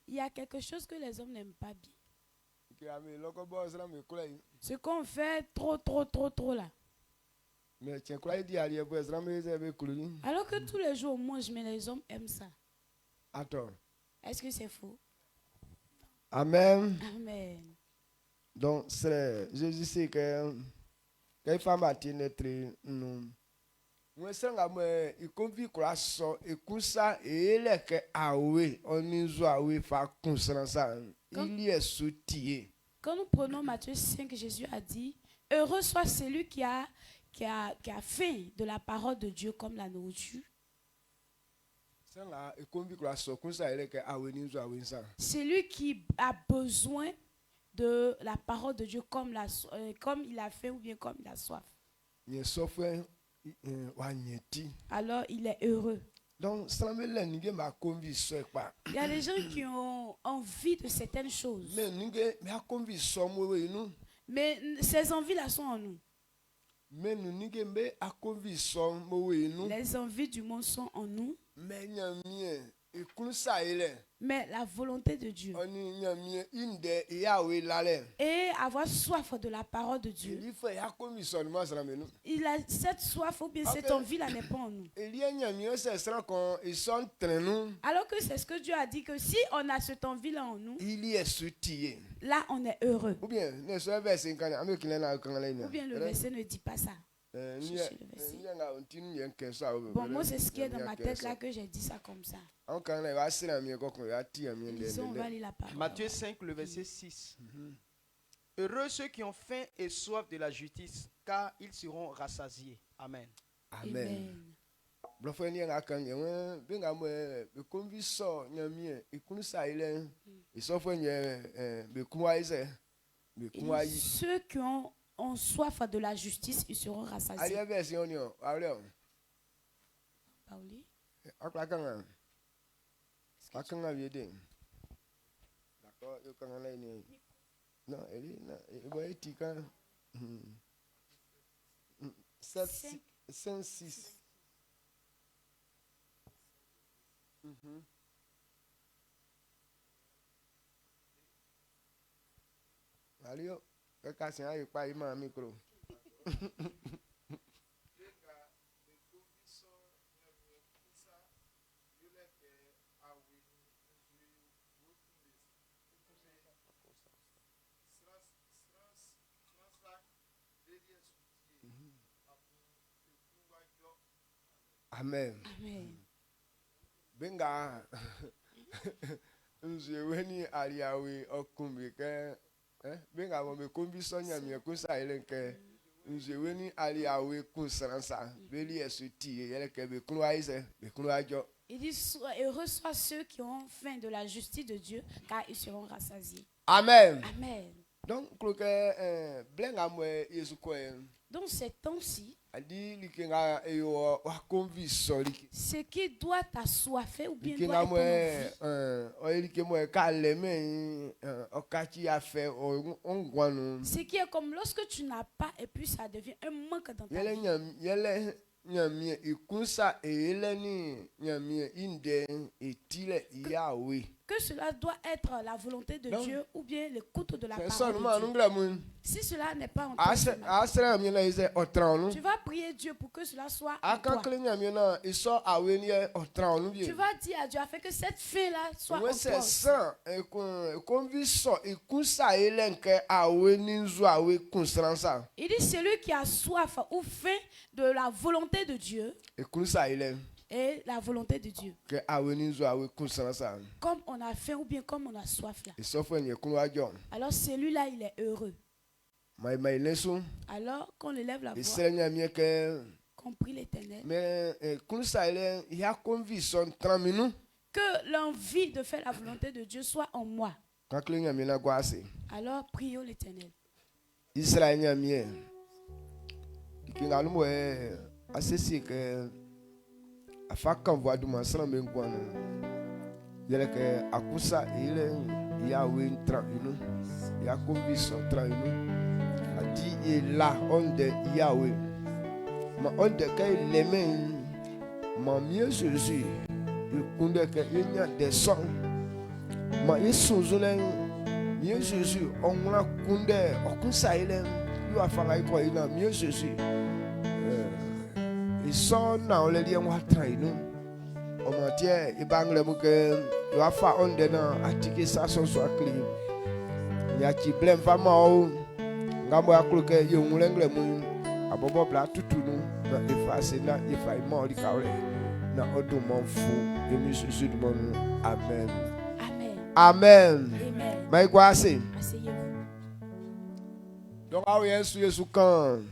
Il y a quelque chose que les hommes n'aiment pas bien. Ce qu'on fait trop là. Alors que tous les jours on mange, mais les hommes aiment ça. Est-ce que c'est faux? Amen. Amen. Donc, Jésus sait que quand il femme a été moi c'est nga il convie quoi so et kusa et le que awe oni zo awe fa kunsa ça il est soutien. Quand nous prenons Matthieu 5, Jésus a dit heureux soit celui qui a faim de la parole de Dieu comme la nourriture. Celui qui a besoin de la parole de Dieu comme il a faim ou bien comme il a soif. Alors il est heureux. Donc, il y a des gens qui ont envie de certaines choses. Mais ces envies-là sont en nous. Les envies du monde sont en nous. Mais la volonté de Dieu et avoir soif de la parole de Dieu, il a cette soif ou bien cette envie-là n'est pas en nous. Alors que c'est ce que Dieu a dit, que si on a cette envie-là en nous, là on est heureux. Ou bien le verset ne dit pas ça. Bon, moi c'est ce qui est dans ma tête là que j'ai dit ça comme ça. Disons, on va lire la parole. Matthieu 5, le verset 6. Heureux ceux qui ont faim et soif de la justice, car ils seront rassasiés. Amen. Amen. Ceux qui ont soif de la justice, ils seront rassasiés. Pauli. Non, elle est 5, 6. Allez, quelqu'un a pas eu un micro. Amen. Amen. Benga. Nzweni aliawe okumbike. Benga mo mekombi sonya mi kusa elenke. Nzweni aliawe kusansa. Beli esuti yeleke be kunwaize, be kunwajo. Il dit heureux soient ceux qui ont faim de la justice de Dieu, car ils seront rassasiés. Amen. Amen. Donc que blenga mo Yesu ko. Dans ces temps-ci, ce qui doit t'assoiffer ou bien doit être ce qui est comme lorsque tu n'as pas et puis ça devient un manque dans ta vie. Que cela doit être la volonté de Dieu ou bien l'écoute de la parole de Dieu. Si cela n'est pas en toi, tu vas prier Dieu pour que cela soit en toi. Tu vas dire à Dieu afin que cette faim-là soit en toi. Il dit celui qui a soif ou faim de la volonté de Dieu et la volonté de Dieu. Comme on a faim ou bien comme on a soif là. Alors celui-là il est heureux. Alors qu'on élève la voix, qu'on prie l'Éternel, que l'envie de faire la volonté de Dieu soit en moi. Alors prions l'Éternel. Israël afaka voix du mansana mengwana yeleke akusa ile ya wen tra inu ya conviction tra inu ati est là, on de Yahweh. Ma on de que les mains, ma mieux Jésus, il kunde que il y a des sons. Ma Yesu zolen, mieux Jésus, on la kunde, on kunsaïlen, il a fait quoi il a mieux Jésus. Ils sont dans les liens où nous. On m'a dit, il bangle que il a fait on de non, attiquer ça son soit clé. Il y a qui blâme vraiment. Ngambo ya kloke ye ngulengle mu abobo bla tutunu na efase na efai mo li kawle na odu mo fu emi susu du mo amen. Amen. Amen. Amen. Mai kwa se. Asseyez-vous. Donc awo Yesu kan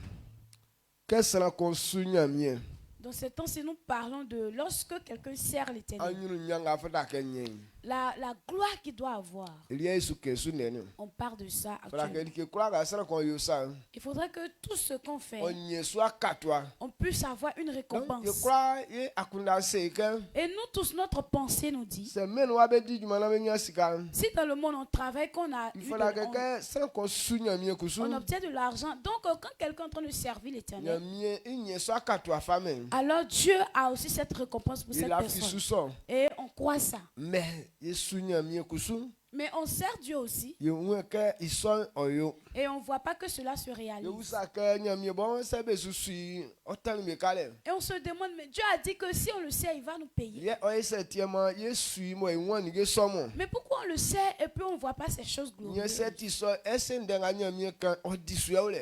qu'est-ce la kon sunya mien. Dans ce temps-ci, nous parlons de lorsque quelqu'un sert l'Éternel. Anyunu nyanga fata kenyen. La gloire qu'il doit avoir. Il y a Yesu ke su nenu. On parle de ça Fala actuellement. ke kula ga sala kon yo sa. Il faudrait que tout ce qu'on fait, On yesu akatwa. on puisse avoir une Donc ye récompense. kula ye akunda se ke. Et nous tous, notre pensée nous dit, Se men wa be di juma na be nya sika. si dans le monde on travaille, qu'on a Il eu faut la de- que sala kon sunya mien kusu. on obtient de l'argent. Donc quand quelqu'un est en train de servir l'Éternel, alors Dieu a aussi cette récompense pour cette personne. Et on croit ça. Mais on sert Dieu aussi. Et on ne voit pas que cela se réalise. Et on se demande, mais Dieu a dit que si on le sait, il va nous payer. Mais pourquoi on le sait et puis on ne voit pas ces choses glorieuses?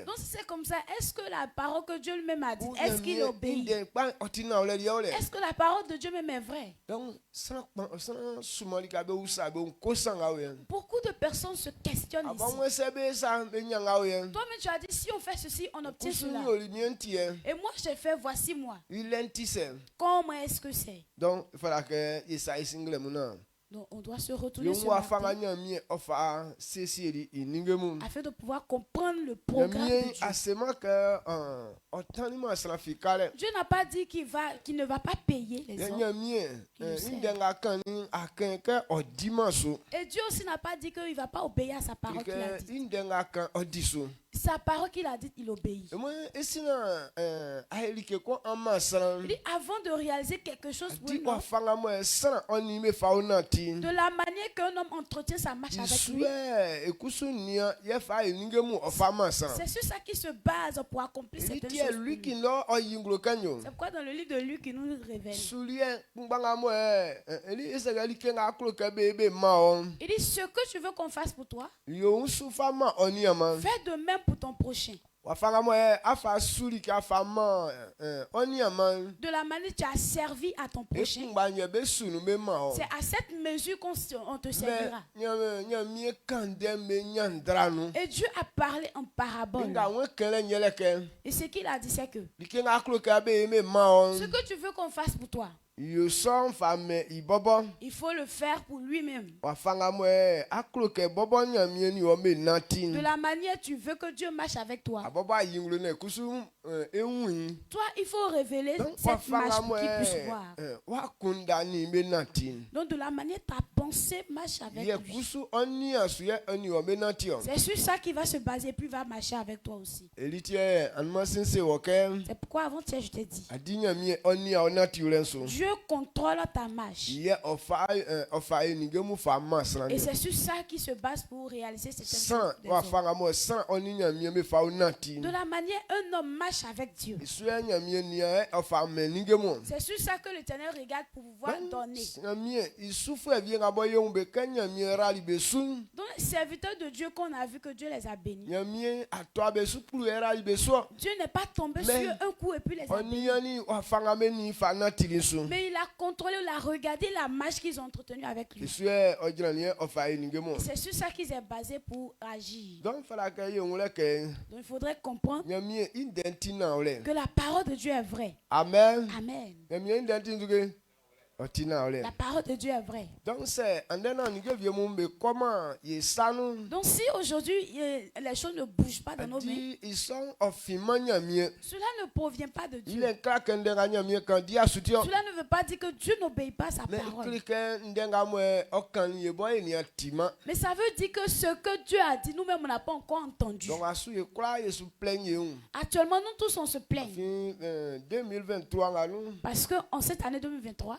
Donc si c'est comme ça, est-ce que la parole que Dieu lui-même a dit, est-ce qu'il obéit? Est-ce que la parole de Dieu même est vraie? Beaucoup de personnes se questionnent ici. Toi-même tu as dit, si on fait ceci, on obtient cela. Et moi j'ai fait, voici moi. Comment est-ce que c'est? Donc, il faudra que ça single mon. Donc on doit se retourner sur afin de pouvoir comprendre le programme de Dieu. Dieu n'a pas dit qu'il ne va pas payer les hommes. Et Dieu aussi n'a pas dit qu'il ne va pas obéir à sa parole qu'il a dit. Sa parole qu'il a dit, il obéit. Il dit, avant de réaliser quelque chose pour un homme, de la manière qu'un homme entretient sa marche avec lui, c'est sur ça qu'il se base pour accomplir certaines choses. C'est pourquoi dans le livre de Luc, il nous révèle. Il dit, ce que tu veux qu'on fasse pour toi, fais de même pour ton prochain. De la manière que tu as servi à ton prochain, c'est à cette mesure qu'on te servira. Et Dieu a parlé en parabole. Et ce qu'il a dit, c'est que ce que tu veux qu'on fasse pour toi, il faut le faire pour lui-même. De la manière tu veux que Dieu marche avec toi. Toi, il faut révéler cette marche pour qu'il puisse voir. Donc de la manière ta pensée marche avec lui. C'est sur ça qu'il va se baser, puis il va marcher avec toi aussi. C'est pourquoi avant-hier je t'ai dit, Dieu contrôle ta marche. Et c'est sur ça qu'il se base pour réaliser certaines choses. De la manière un homme marche avec Dieu. C'est sur ça que l'Éternel regarde pour pouvoir donner. Donc les serviteurs de Dieu qu'on a vu que Dieu les a bénis. Dieu n'est pas tombé sur un coup et puis les a bénis. Mais il a contrôlé, il a regardé la marche qu'ils ont entretenue avec lui. C'est sur ça qu'ils sont basés pour agir. Donc il faudrait comprendre que la parole de Dieu est vraie. Amen. Amen. La parole de Dieu est vraie. Donc si aujourd'hui les choses ne bougent pas dans nos mains, cela ne provient pas de Dieu. Cela ne veut pas dire que Dieu n'obéit pas à sa parole. Mais ça veut dire que ce que Dieu a dit, nous-mêmes on n'a pas encore entendu. Actuellement nous tous on se plaint. Parce que en cette année 2023,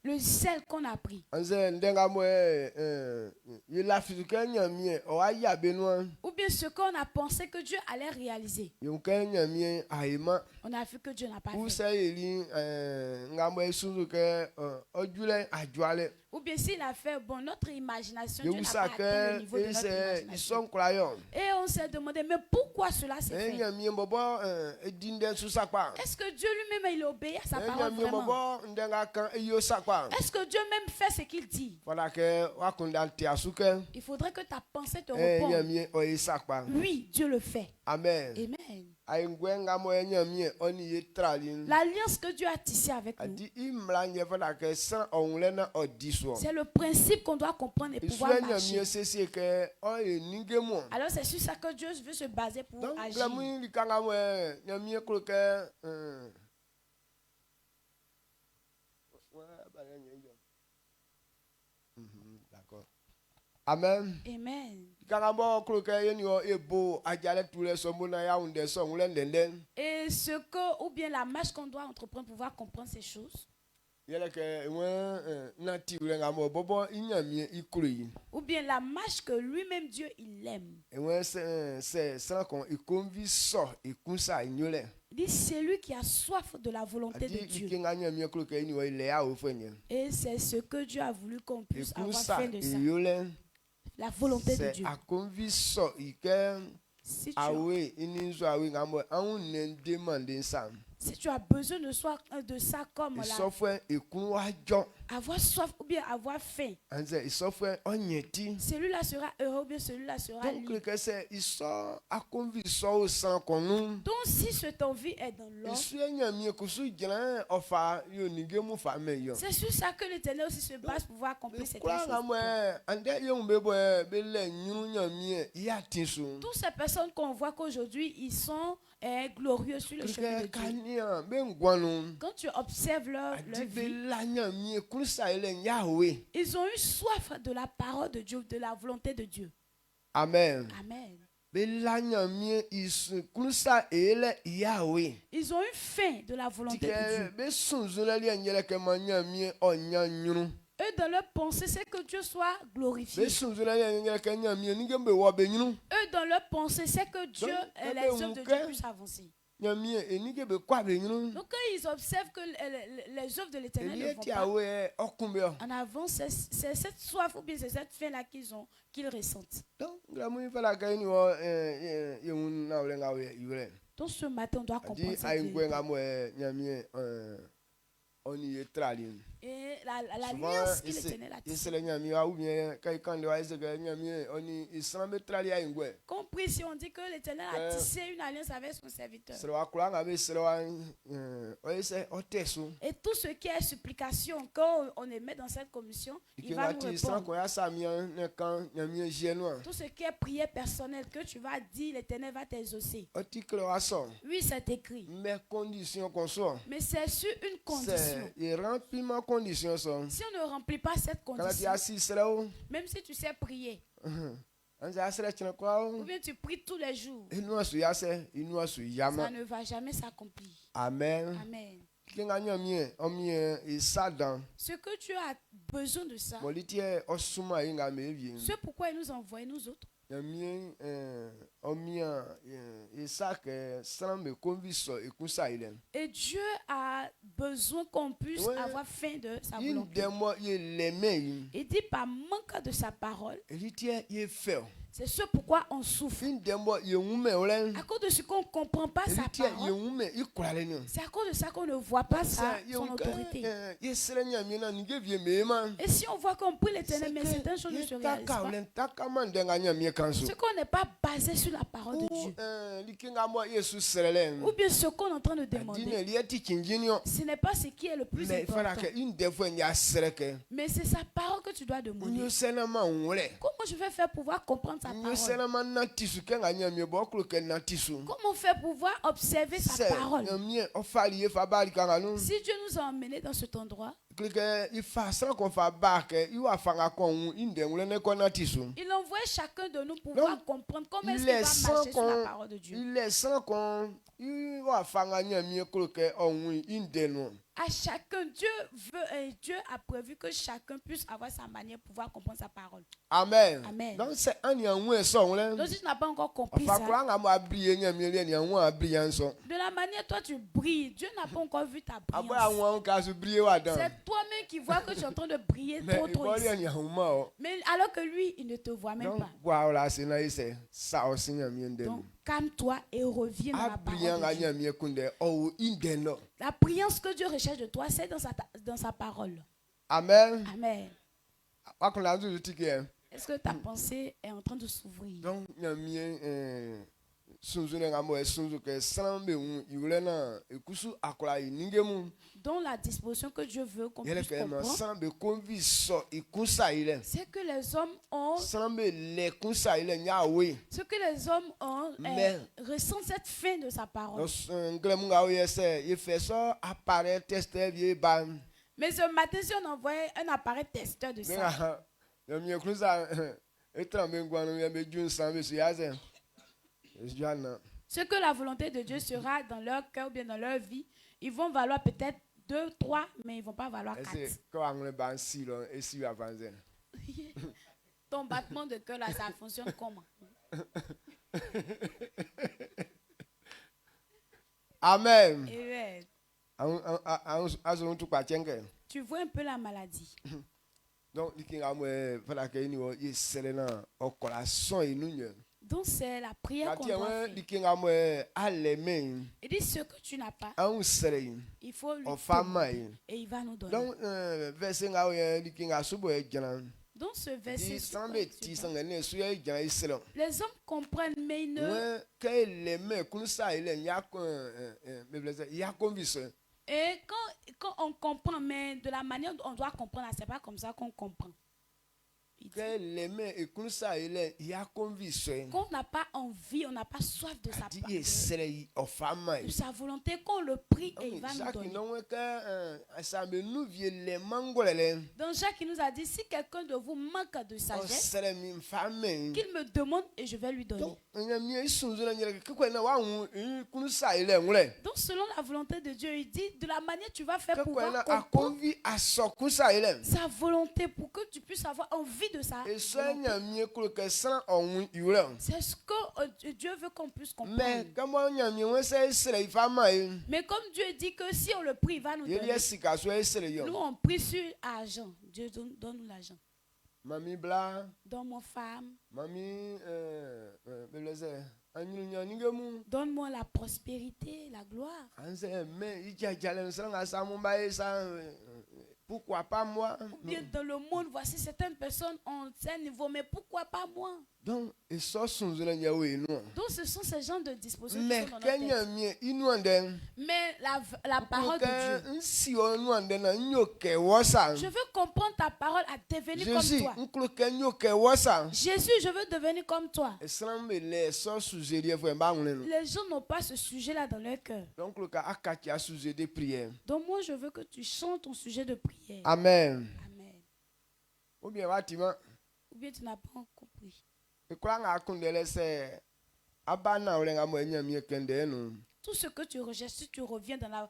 le sel qu'on a pris, ou bien ce qu'on a pensé que Dieu allait réaliser, on a vu que Dieu n'a pas fait. Ou bien s'il a fait, bon, notre imagination, Dieu n'a pas atteint le niveau de notre imagination. Et on s'est demandé, mais pourquoi cela s'est fait? Est-ce que Dieu lui-même, il obéit à sa parole vraiment? Est-ce que Dieu même fait ce qu'il dit? Il faudrait que ta pensée te réponde. Oui, Dieu le fait. Amen. Amen. L'alliance que Dieu a tissée avec nous, c'est le principe qu'on doit comprendre et pouvoir marcher. Alors c'est sur ça que Dieu veut se baser pour agir. Amen. Amen. Et ce que, ou bien la marche qu'on doit entreprendre pour pouvoir comprendre ces choses. Ou bien la marche que lui-même Dieu il aime. Il dit c'est lui qui a soif de la volonté de Dieu. Et c'est ce que Dieu a voulu qu'on puisse avoir fait de ça. La volonté de Dieu. Si tu as besoin de ça comme avoir soif ou bien avoir faim, celui-là sera heureux ou bien celui-là sera libre. Donc si cette envie est dans l'homme, c'est sur ça que l'Éternel aussi se base pour pouvoir accomplir cette chose. Toutes ces personnes qu'on voit qu'aujourd'hui ils sont glorieux sur le chemin de Dieu. Quand tu observes leur vie, ils ont eu soif de la parole de Dieu, de la volonté de Dieu. Amen. Amen. Ils ont eu faim de la volonté de Dieu. Eux, dans leur pensée, c'est que Dieu soit glorifié. Eux, dans leur pensée, c'est que Dieu, les œuvres de Dieu puissent avancer. Donc quand ils observent que les œuvres de l'Éternel ne vont pas en avant, c'est cette soif ou bien c'est cette faim-là qu'ils ressentent. Donc ce matin, on doit comprendre ça. Et l'alliance que l'Éternel a tissée. Compris si on dit que l'Éternel a tissé une alliance avec son serviteur. Et tout ce qui est supplication, quand on émet dans cette commission, il va nous répondre. Tout ce qui est prière personnelle que tu vas dire, l'Éternel va t'exaucer. Oui, c'est écrit. Mais c'est sur une condition. Si on ne remplit pas cette condition, même si tu sais prier, ou bien tu pries tous les jours, ça ne va jamais s'accomplir. Amen. Amen. Ce que tu as besoin de ça, c'est pourquoi il nous envoie nous autres. Et Dieu a besoin qu'on puisse avoir faim de sa volonté. Il dit par manque de sa parole, C'est ce pourquoi on souffre. À cause de ce qu'on ne comprend pas sa parole. C'est à cause de ça qu'on ne voit pas son autorité. Et si on voit qu'on prie l'Éternel, mais certaines choses ne se réalisent pas. Ce qu'on n'est pas basé sur la parole de Dieu. Ou bien ce qu'on est en train de demander. Ce n'est pas ce qui est le plus important. Mais c'est sa parole que tu dois demander. Comment je vais faire pour pouvoir comprendre sa parole? Comment faire pour pouvoir observer sa parole? Si Dieu nous a emmenés dans cet endroit, il envoie chacun de nous pour pouvoir comprendre comment est-ce qu'il va marcher sur la parole de Dieu. À chacun, Dieu a prévu que chacun puisse avoir sa manière pour pouvoir comprendre sa parole. Amen. Amen. Donc si tu n'as pas encore compris ça, de la manière toi tu brilles, Dieu n'a pas encore vu ta brillance. C'est toi-même qui vois que tu es en train de briller trop ici. Mais alors que lui, il ne te voit même pas. Donc, calme-toi et reviens dans la parole de Dieu. La brillance que Dieu recherche de toi, c'est dans sa parole. Amen. Amen. Est-ce que ta pensée est en train de s'ouvrir? Dans la disposition que Dieu veut qu'on puisse comprendre, c'est que les hommes ont, ressentent cette fin de sa parole. Mais ce matin, si on envoyait un appareil testeur de ça, ce que la volonté de Dieu sera dans leur cœur ou bien dans leur vie, ils vont valoir peut-être 2, 3, mais ils ne vont pas valoir 4. Ton battement de cœur là, ça fonctionne comment? Amen. Tu vois un peu la maladie. Donc c'est la prière qu'on doit faire. Il dit ce que tu n'as pas, il faut lui demander et il va nous donner. Dans ce verset, les hommes comprennent, mais ils ne... Et quand on comprend, mais de la manière dont on doit comprendre, c'est pas comme ça qu'on comprend. Qu'on n'a pas envie, on n'a pas soif de sa parole, de sa volonté, qu'on le prie et il va nous donner. Dans Jacques, il nous a dit, si quelqu'un de vous manque de sagesse, qu'il me demande et je vais lui donner. Donc selon la volonté de Dieu, il dit, de la manière tu vas faire pour pouvoir comprendre sa volonté, pour que tu puisses avoir envie de ça. C'est ce que Dieu veut qu'on puisse comprendre. Mais comme Dieu dit que si on le prie, il va nous donner. Nous on prie sur argent. Dieu donne-nous l'argent. Donne-moi femme. Donne-moi la prospérité, la gloire. Pourquoi pas moi? Bien dans le monde, voici certaines personnes ont un niveau, mais pourquoi pas moi? Donc, ce sont ces gens de disposition qui sont dans notre tête. Mais la parole de Dieu, je veux comprendre ta parole à devenir comme toi. Jésus, je veux devenir comme toi. Les gens n'ont pas ce sujet-là dans leur cœur. Donc moi, je veux que tu chantes ton sujet de prière. Amen. Amen. Ou bien tu n'as pas compris. Tout ce que tu recherches, si tu reviens dans la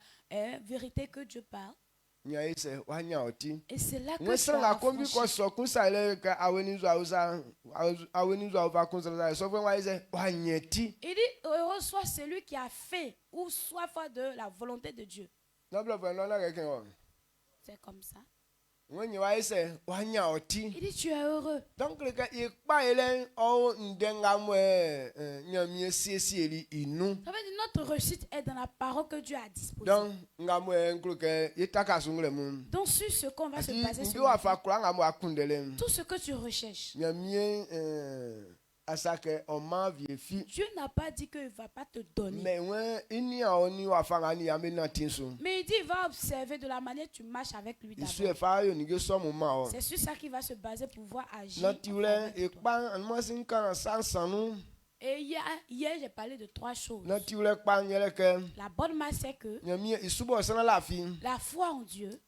vérité que Dieu parle, et c'est là que tu as il dit, heureux soit celui qui a fait ou soif de la volonté de Dieu. C'est comme ça. Il dit tu es heureux. Donc le gars il pas notre réussite est dans la parole que Dieu a disposée. Donc sur ce qu'on va se baser sur tout ce que tu recherches. Dieu n'a pas dit qu'il ne va pas te donner. Mais il dit il va observer de la manière que tu marches avec lui d'abord. C'est sur ça qu'il va se baser pour pouvoir agir. Et hier j'ai parlé de 3 choses. La bonne main, c'est que la foi en Dieu,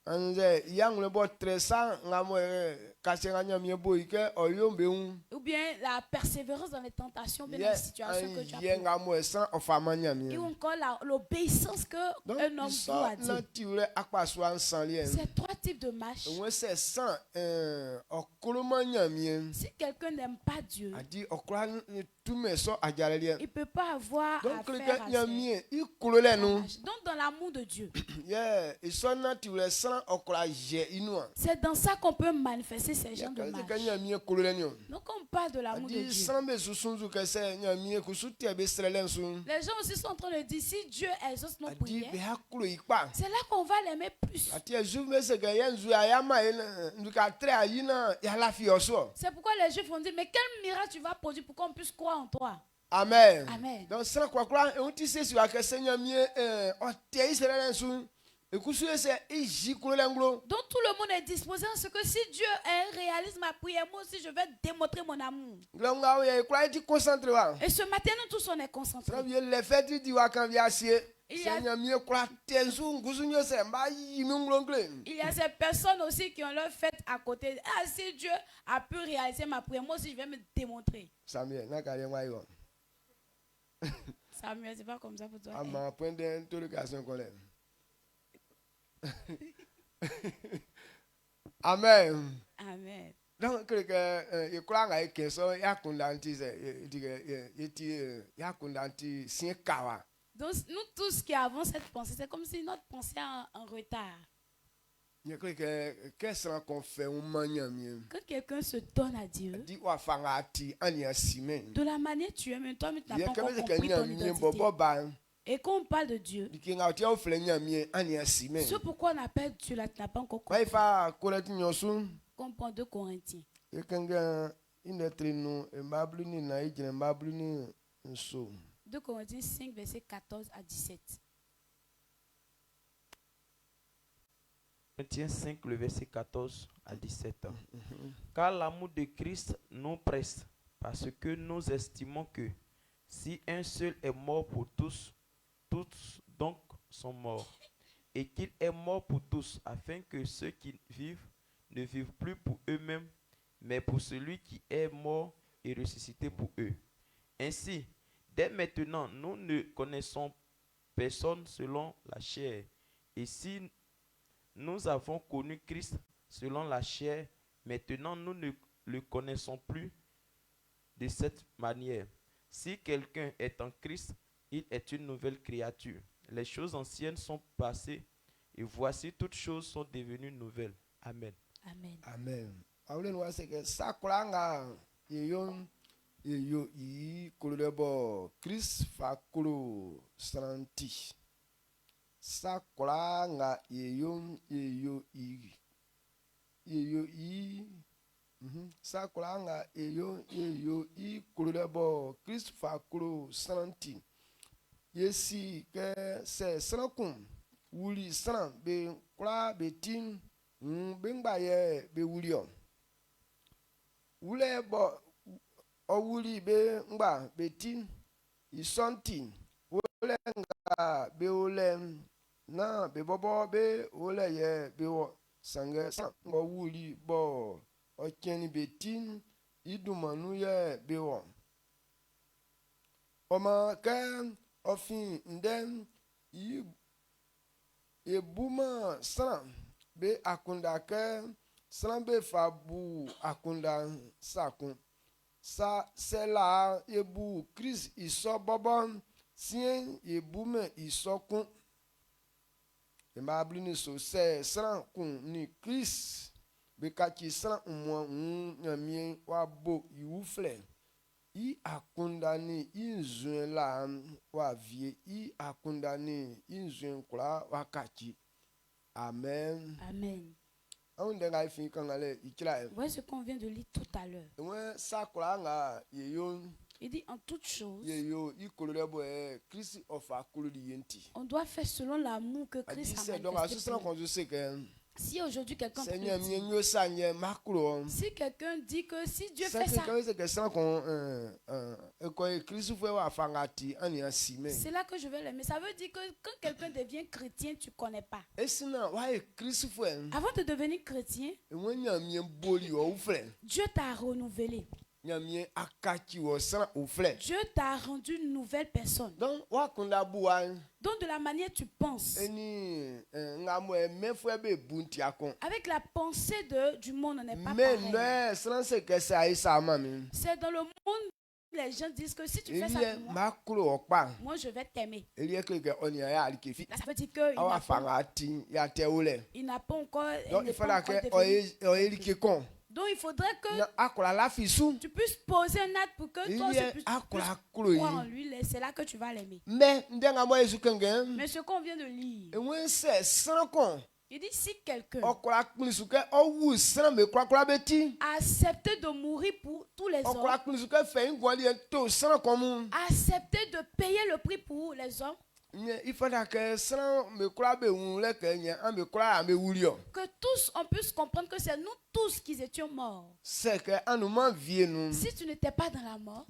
ou bien la persévérance dans les tentations, bien dans les situations que tu as pris, et encore l'obéissance qu'un homme doit dire. C'est 3 types de marches. Si quelqu'un n'aime pas Dieu, il ne peut pas avoir affaire à ça. Donc dans l'amour de Dieu, c'est dans ça qu'on peut manifester ces gens de marche. Donc on parle de l'amour de Dieu. Les gens aussi sont en train de dire si Dieu exauce nos prières, c'est là qu'on va l'aimer plus. C'est pourquoi les Juifs ont dit mais quel miracle tu vas produire pour qu'on puisse croire en toi. Amen. Amen. Donc tout le monde est disposé à ce que si Dieu réalise ma prière, moi aussi je vais démontrer mon amour. Et ce matin, nous tous on est concentrés. Il y a ces personnes aussi qui ont leur fête à côté. Ah, si Dieu a pu réaliser ma prière, moi aussi je vais me démontrer. Samuel, c'est pas comme ça pour toi. Point d'interrogation qu'on aime. Amen. Amen. Donc, je crois que ça, donc, nous tous qui avons cette pensée, c'est comme si notre pensée est en retard. Quand quelqu'un se donne à Dieu, de la manière tu aimes, toi, tu n'as pas encore compris ton identité. Et quand on parle de Dieu, c'est pourquoi on appelle Dieu là, tu n'as pas encore compris. Comprends 2 Corinthiens. 2 Corinthiens 5, versets 14 à 17. Corinthiens 5, le verset 14 à 17. Car l'amour de Christ nous presse, parce que nous estimons que si un seul est mort pour tous, tous donc sont morts. Et qu'il est mort pour tous, afin que ceux qui vivent ne vivent plus pour eux-mêmes, mais pour celui qui est mort et ressuscité pour eux. Ainsi, dès maintenant, nous ne connaissons personne selon la chair. Et si nous avons connu Christ selon la chair, maintenant nous ne le connaissons plus de cette manière. Si quelqu'un est en Christ, il est une nouvelle créature. Les choses anciennes sont passées et voici toutes choses sont devenues nouvelles. Amen. Amen. Amen. Christ fa kolo santi. Sakura nga sakura nga kulebo Christ fa kolo santi. Yesi ke se sankum wuli san be kura betin bengba ye be wulio. Wule bo owuli be ngba betin isonti wole nga be ole na be bobo be ole ye be wo sange san ngo wuli bo okeni betin idumanu ye be wo oma ke ofin ndem yi ebuma san be akunda ke san be fabu akunda sakun sa sela ebu Christ iso bobo sien ebume isokun e ma blu ni so se san kun ni Christ Bekaki sran umwa nyamien wabo iwufle. I akundani inzuen la wa vie. I akundani inzuen kula wakati. Amen. Amen. Voici ce qu'on vient de lire tout à l'heure. Il dit en toutes choses, on doit faire selon l'amour que Christ a manifesté. Si aujourd'hui quelqu'un si quelqu'un dit que si Dieu fait ça, c'est là que je vais l'aimer. Ça veut dire que quand quelqu'un devient chrétien, tu ne connais pas. Avant de devenir chrétien, Dieu t'a renouvelé. Dieu t'a rendu une nouvelle personne. Donc de la manière tu penses, avec la pensée du monde, on n'est pas pareil. C'est dans le monde les gens disent que si tu fais ça pour moi, moi je vais t'aimer. Ça veut dire qu'il n'a pas encore donc il faudrait que tu puisses poser un acte pour que toi aussi puisses croire en lui. C'est là que tu vas l'aimer. Mais ce qu'on vient de lire, il dit si quelqu'un a accepté de mourir pour tous les hommes, a accepté de payer le prix pour les hommes, que tous on puisse comprendre que c'est nous tous qui étions morts. Si tu n'étais pas dans la mort,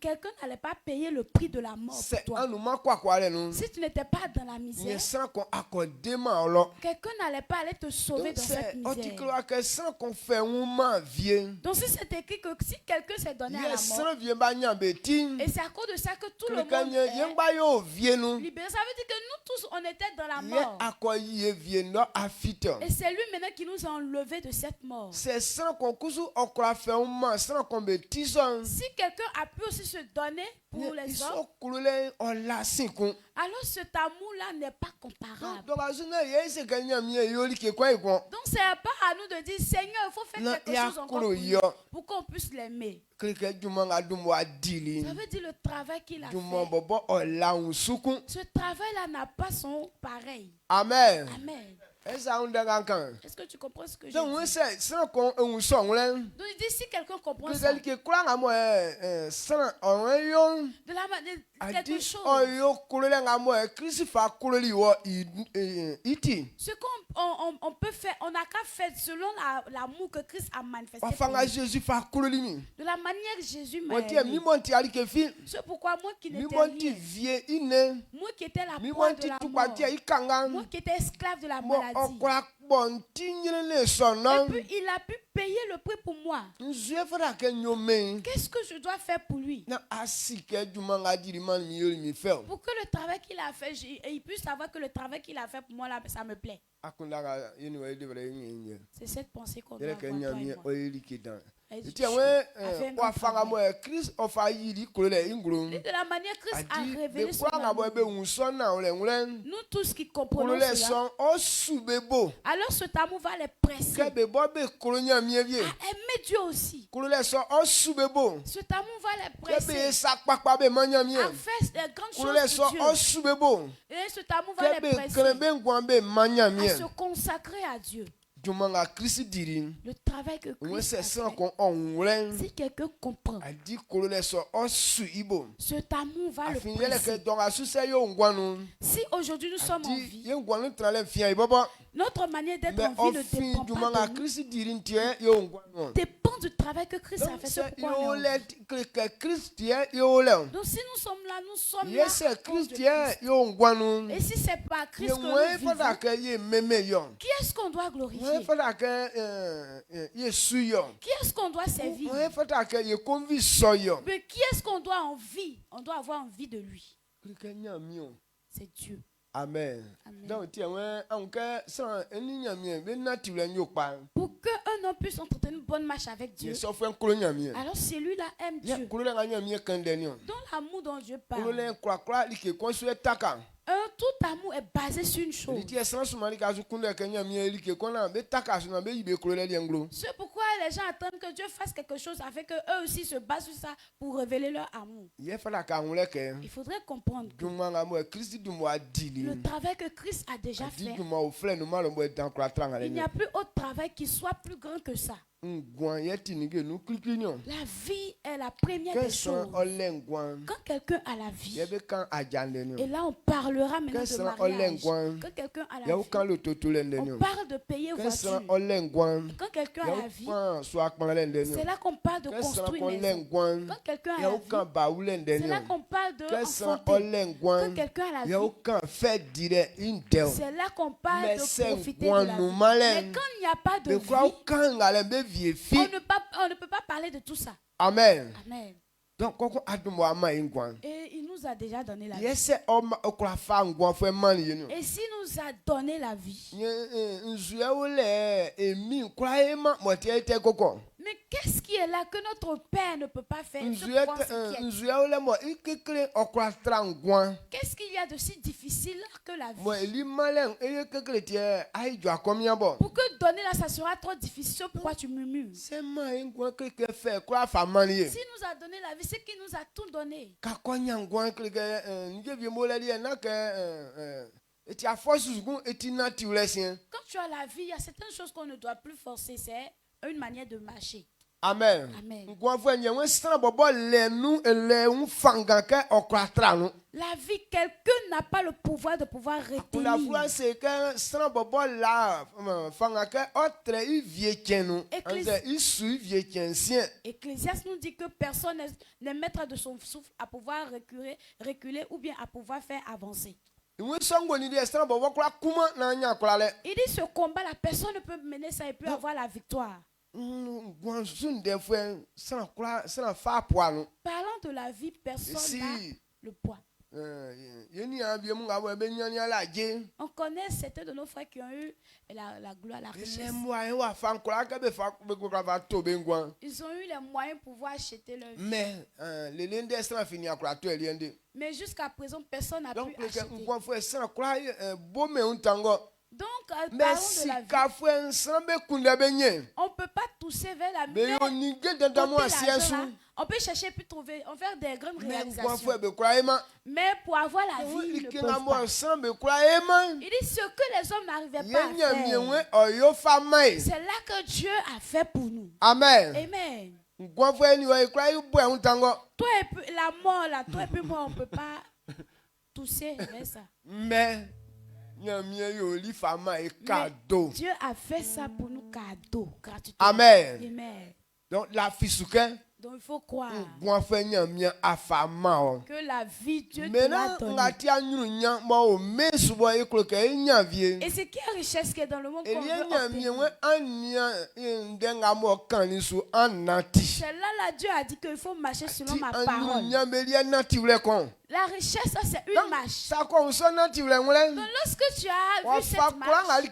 quelqu'un n'allait pas payer le prix de la mort pour toi. Si tu n'étais pas dans la misère, quelqu'un n'allait pas aller te sauver dans cette misère. Donc si c'est écrit que si quelqu'un s'est donné à la mort, et c'est à cause de ça que tout le monde est libéré. Ça veut dire que nous tous on était dans la mort. Et c'est lui maintenant qui nous a enlevés de cette mort. Si quelqu'un a pu aussi se donner pour les hommes, alors cet amour-là n'est pas comparable. Donc c'est pas à nous de dire Seigneur, il faut faire quelque chose encore pour qu'on puisse l'aimer. Ça veut dire le travail qu'il a fait. Ce travail-là n'a pas son pareil. Amen. Amen. Est-ce que tu comprends ce que je dis? Donc il dit si quelqu'un comprend ça, de la manière quelque chose, ce qu'on peut faire, on n'a qu'à faire selon l'amour que Christ a manifesté. De la manière que Jésus m'a aimé. C'est pourquoi moi qui n'étais rien, moi qui étais la proie de la mort, moi qui étais esclave de la maladie, et puis il a pu payer le prix pour moi. Qu'est-ce que je dois faire pour lui? Pour que le travail qu'il a fait, il puisse savoir que le travail qu'il a fait pour moi, là, ça me plaît. C'est cette pensée qu'on doit avoir, toi et moi. De la manière Christ a révélé son amour, nous tous qui comprenons cela, alors cet amour va les presser à aimer Dieu aussi. Cet amour va les presser à faire des grandes choses pour Dieu. Et cet amour va les presser à se consacrer à Dieu. Le travail que Christ a fait, si quelqu'un comprend, cet amour va le presser. Si aujourd'hui nous sommes en vie, notre manière d'être en vie ne dépend pas de nous, dépend du travail que Christ a fait. C'est pourquoi on est en vie. Donc si nous sommes là à cause de Christ. Et si ce n'est pas Christ que nous vivons, qui est-ce qu'on doit glorifier? Qui est-ce qu'on doit servir? Mais qui est-ce qu'on doit envie? On doit avoir envie de lui. C'est Dieu. Amen. Donc tiens pour qu'un homme puisse entretenir une bonne marche avec Dieu, alors celui-là aime Dieu. Dans l'amour dont Dieu parle, tout amour est basé sur une chose. C'est pourquoi les gens attendent que Dieu fasse quelque chose afin qu'eux aussi se basent sur ça pour révéler leur amour. Il faudrait comprendre que le travail que Christ a déjà fait, il n'y a plus autre travail qui soit plus grand que ça. La vie est la première des choses. Quand quelqu'un a la vie, et là on parlera maintenant de mariage. Quand quelqu'un a la vie, on parle de payer voiture. Quand quelqu'un a la vie, c'est là qu'on parle de construire une maison. Quand quelqu'un a la vie, c'est là qu'on parle de enfanter. Quand quelqu'un a la vie, c'est là qu'on parle de profiter de la vie. Mais quand il n'y a pas de vie, on ne peut pas parler de tout ça. Amen. Amen. Donc, et il nous a déjà donné la vie. Et s'il nous a donné la vie, mais qu'est-ce qui est là que notre Père ne peut pas faire? Qu'est-ce qu'il y a de si difficile que la vie? Pour que donner là, ça sera trop difficile, pourquoi tu murmures? S'il nous a donné la vie, c'est qu'il nous a tout donné. Quand tu as la vie, il y a certaines choses qu'on ne doit plus forcer, c'est une manière de marcher. Amen. Amen. La vie, quelqu'un n'a pas le pouvoir de pouvoir retenir. Ecclésiaste nous dit que personne n'est maître de son souffle à pouvoir reculer ou bien à pouvoir faire avancer. Il dit ce combat, la personne ne peut mener ça et puis avoir la victoire. Parlant de la vie, personne n'a le poids. On connaît certains de nos frères qui ont eu la gloire, la richesse. Ils ont eu les moyens pour pouvoir acheter leur vie. Mais jusqu'à présent, personne n'a pu acheter. Donc, parlons de la vie. On ne peut pas tousser vers la mer. On peut chercher puis trouver, on fait des grandes réalisations. Mais pour avoir la vie, ils ne peuvent pas. Il dit ce que les hommes n'arrivaient pas à faire. C'est là que Dieu a fait pour nous. Amen. Amen. Toi et puis, la mort là, toi et puis moi, on ne peut pas tousser vers ça. Mais Dieu a fait ça pour nous cadeau, gratuitement. Amen. Amen. Donc la fille donc il faut croire que la vie Dieu te l'a donnée. Et ce qui est richesse qui est dans le monde qu'on veut obtenir. C'est là Dieu a dit qu'il faut marcher selon ma parole. La richesse, c'est une marche. Donc lorsque tu as vu cette marche,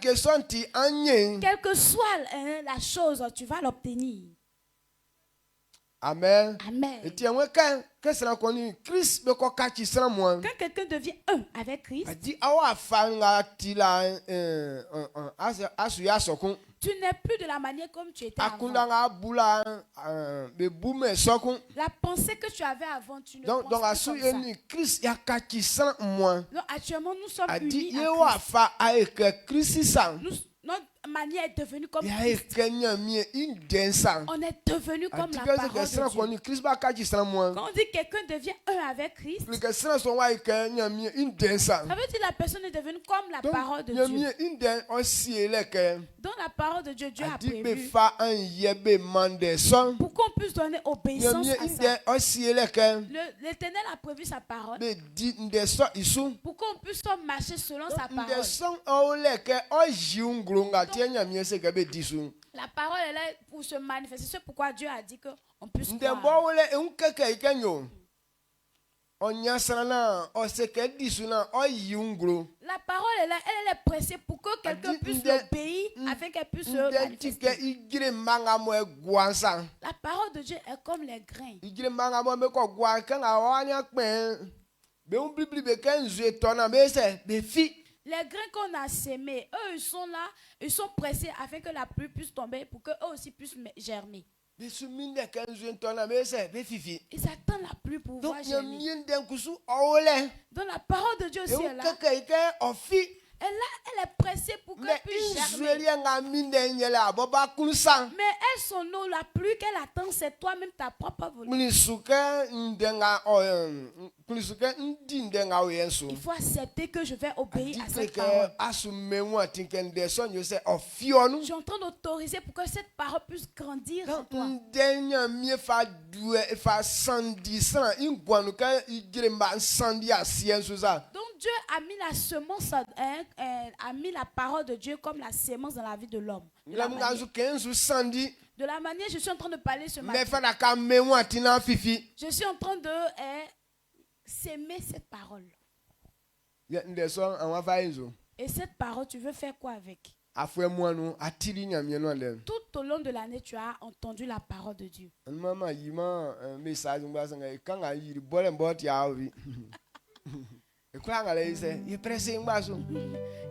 quelle que soit la chose, tu vas l'obtenir. Amen. Amen. Quand quelqu'un devient un avec Christ, tu n'es plus de la manière comme tu étais avant. La pensée que tu avais avant, tu ne penses plus comme ça. Donc actuellement, nous sommes unis à Christ. Notre manière est devenue comme Christ. On est devenu comme la parole de Dieu. Quand on dit quelqu'un devient un avec Christ, ça veut dire la personne est devenue comme la parole de Dieu. Dans la parole de Dieu, Dieu a prévu pour qu'on puisse donner obéissance à ça. L'Éternel a prévu sa parole pour qu'on puisse marcher selon sa parole. Donc, la parole est là pour se manifester. C'est pourquoi Dieu a dit qu'on puisse croire. La parole est là, elle est pressée pour que quelqu'un puisse l'obéir afin qu'elle puisse se manifester. La parole de Dieu est comme les grains. Les grains qu'on a sémés, eux ils sont là, ils sont pressés afin que la pluie puisse tomber pour qu'eux aussi puissent germer. Ils attendent la pluie pour pouvoir germer. Donc la parole de Dieu aussi est là. Elle est pressée pour qu'elle puisse germer. Mais elle, son eau, la pluie qu'elle attend, c'est toi-même ta propre volonté. Il faut accepter que je vais obéir à cette parole. Je suis en train d'autoriser pour que cette parole puisse grandir en toi. Donc Dieu a mis la semence, a mis la parole de Dieu comme la semence dans la vie de l'homme. De la manière, je suis en train de parler ce matin. Je suis en train de s'aimer cette parole. Et cette parole, tu veux faire quoi avec? Tout au long de l'année, tu as entendu la parole de Dieu.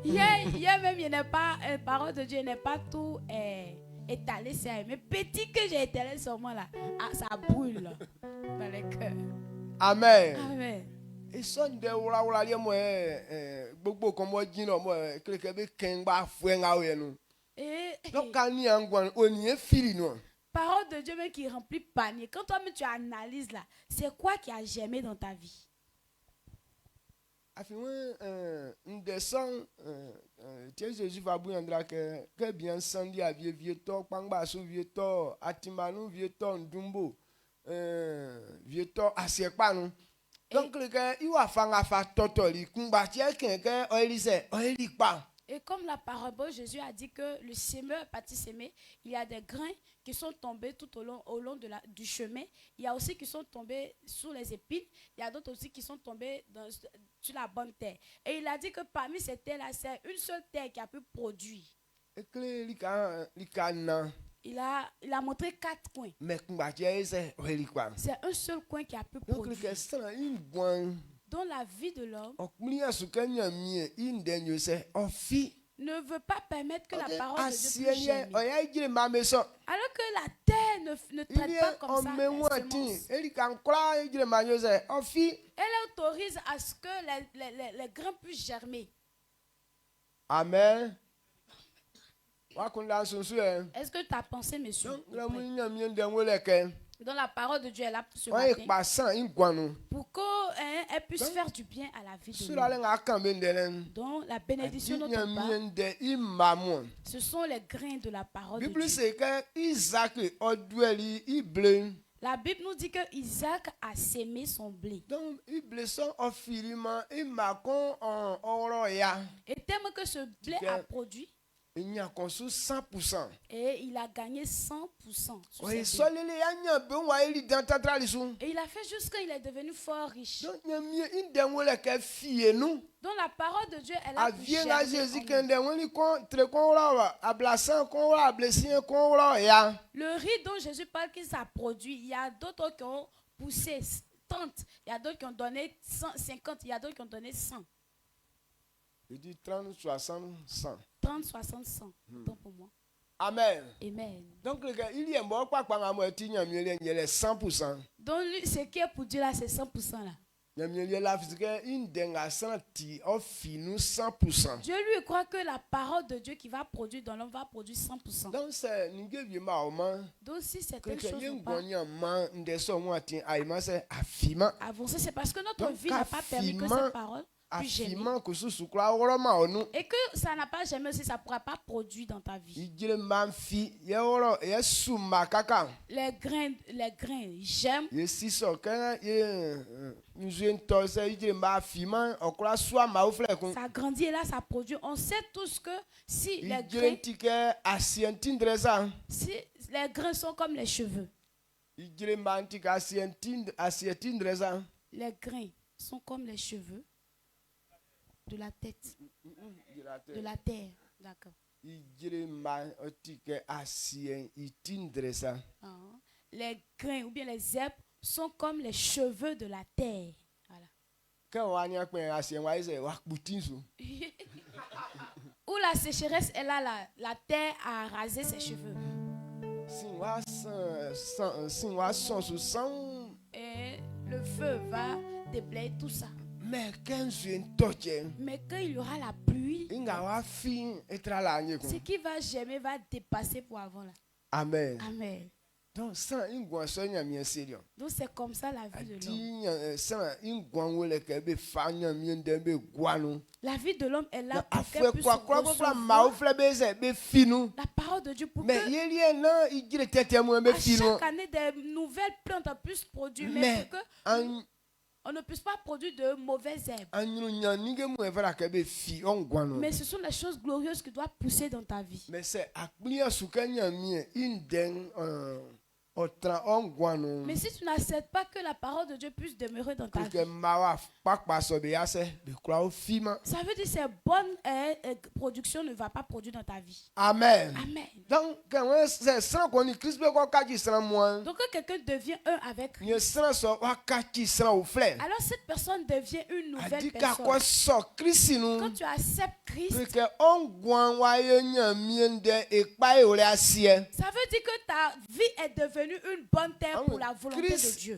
Hier même, il n'est pas, la parole de Dieu n'est pas tout étalé, mais petit que j'ai étalé seulement là, ça brûle dans les cœurs. Amen. Amen. Et son de wala mo gbogbo kan mo jino mo kleke be kengba fuenga we nu. Donc quand ni angwan oni fili no. Parole de Dieu même qui remplit panier. Quand toi-même tu analyses là, c'est quoi qui a germé dans ta vie? Descend Jésus va vous dire que bien sandi a vieux to pangba so vieux to atimanu vieux to ndumbo vieux to asiekpa nu. Donc et comme la parabole, Jésus a dit que le semeur parti s'aimer, il y a des grains qui sont tombés tout au long du chemin. Il y a aussi qui sont tombés sous les épines. Il y a d'autres aussi qui sont tombés sur la bonne terre. Et il a dit que parmi ces terres-là, c'est une seule terre qui a pu produire. Il a montré 4 coins. C'est un seul coin qui a pu produire. Dans la vie de l'homme, ne veut pas permettre que la parole de Dieu puisse germer. Alors que la terre ne traite pas comme ça les semences. Elle autorise à ce que les grains puissent germer. Amen. Est-ce que tu as pensé, monsieur? Dans la parole de Dieu est là pour ce matin, pour qu'elle puisse faire du bien à la vie de l'homme. Donc la bénédiction de notre part, ce sont les grains de la parole de Dieu. La Bible nous dit que Isaac a sémé son blé. Et tellement que ce blé a produit, et il a gagné 100%. Et il a fait juste quand il est devenu fort riche. Donc la parole de Dieu est là pour le riz dont Jésus parle qu'il s'est produit, il y a d'autres qui ont poussé 30, il y a d'autres qui ont donné 50, il y a d'autres qui ont donné 100. Il dit 30, 60, 100. 30, 60, 100. Donc pour moi. Amen. Amen. Donc, il y a 100%. Donc, ce qui est pour Dieu là, c'est 100% là. Dieu lui croit que la parole de Dieu qui va produire dans l'homme va produire 100%. Donc si certaines choses n'ont pas avancé, c'est parce que notre vie n'a pas permis que cette parole puisse germer. Et que ça n'a pas germé aussi, ça ne pourra pas produire dans ta vie. Les grains j'aime. Ça grandit et là ça produit. On sait tous que si les grains sont comme les cheveux. Les grains sont comme les cheveux de la tête. De la terre. D'accord. Les grains ou bien les herbes sont comme les cheveux de la terre. Voilà. Où la sécheresse est là, la terre a rasé ses cheveux. Et le feu va déblayer tout ça. Mais quand il y aura la pluie, ce qui va germer va dépasser pour avant là. Amen. Amen. Donc c'est comme ça la vie de l'homme. La vie de l'homme est là pour qu'elle puisse recevoir la parole de Dieu pour que à chaque année des nouvelles plantes puissent produire, mais pour que on ne puisse pas produire de mauvaises herbes. Mais ce sont les choses glorieuses qui doivent pousser dans ta vie. Mais c'est mais si tu n'acceptes pas que la parole de Dieu puisse demeurer dans ta vie, ça veut dire que ces bonnes productions ne vont pas produire dans ta vie. Amen. Amen. Donc quand quelqu'un devient un avec Christ, alors cette personne devient une nouvelle personne. Quand tu acceptes Christ, ça veut dire que ta vie est devenue une bonne terre pour la volonté de Dieu.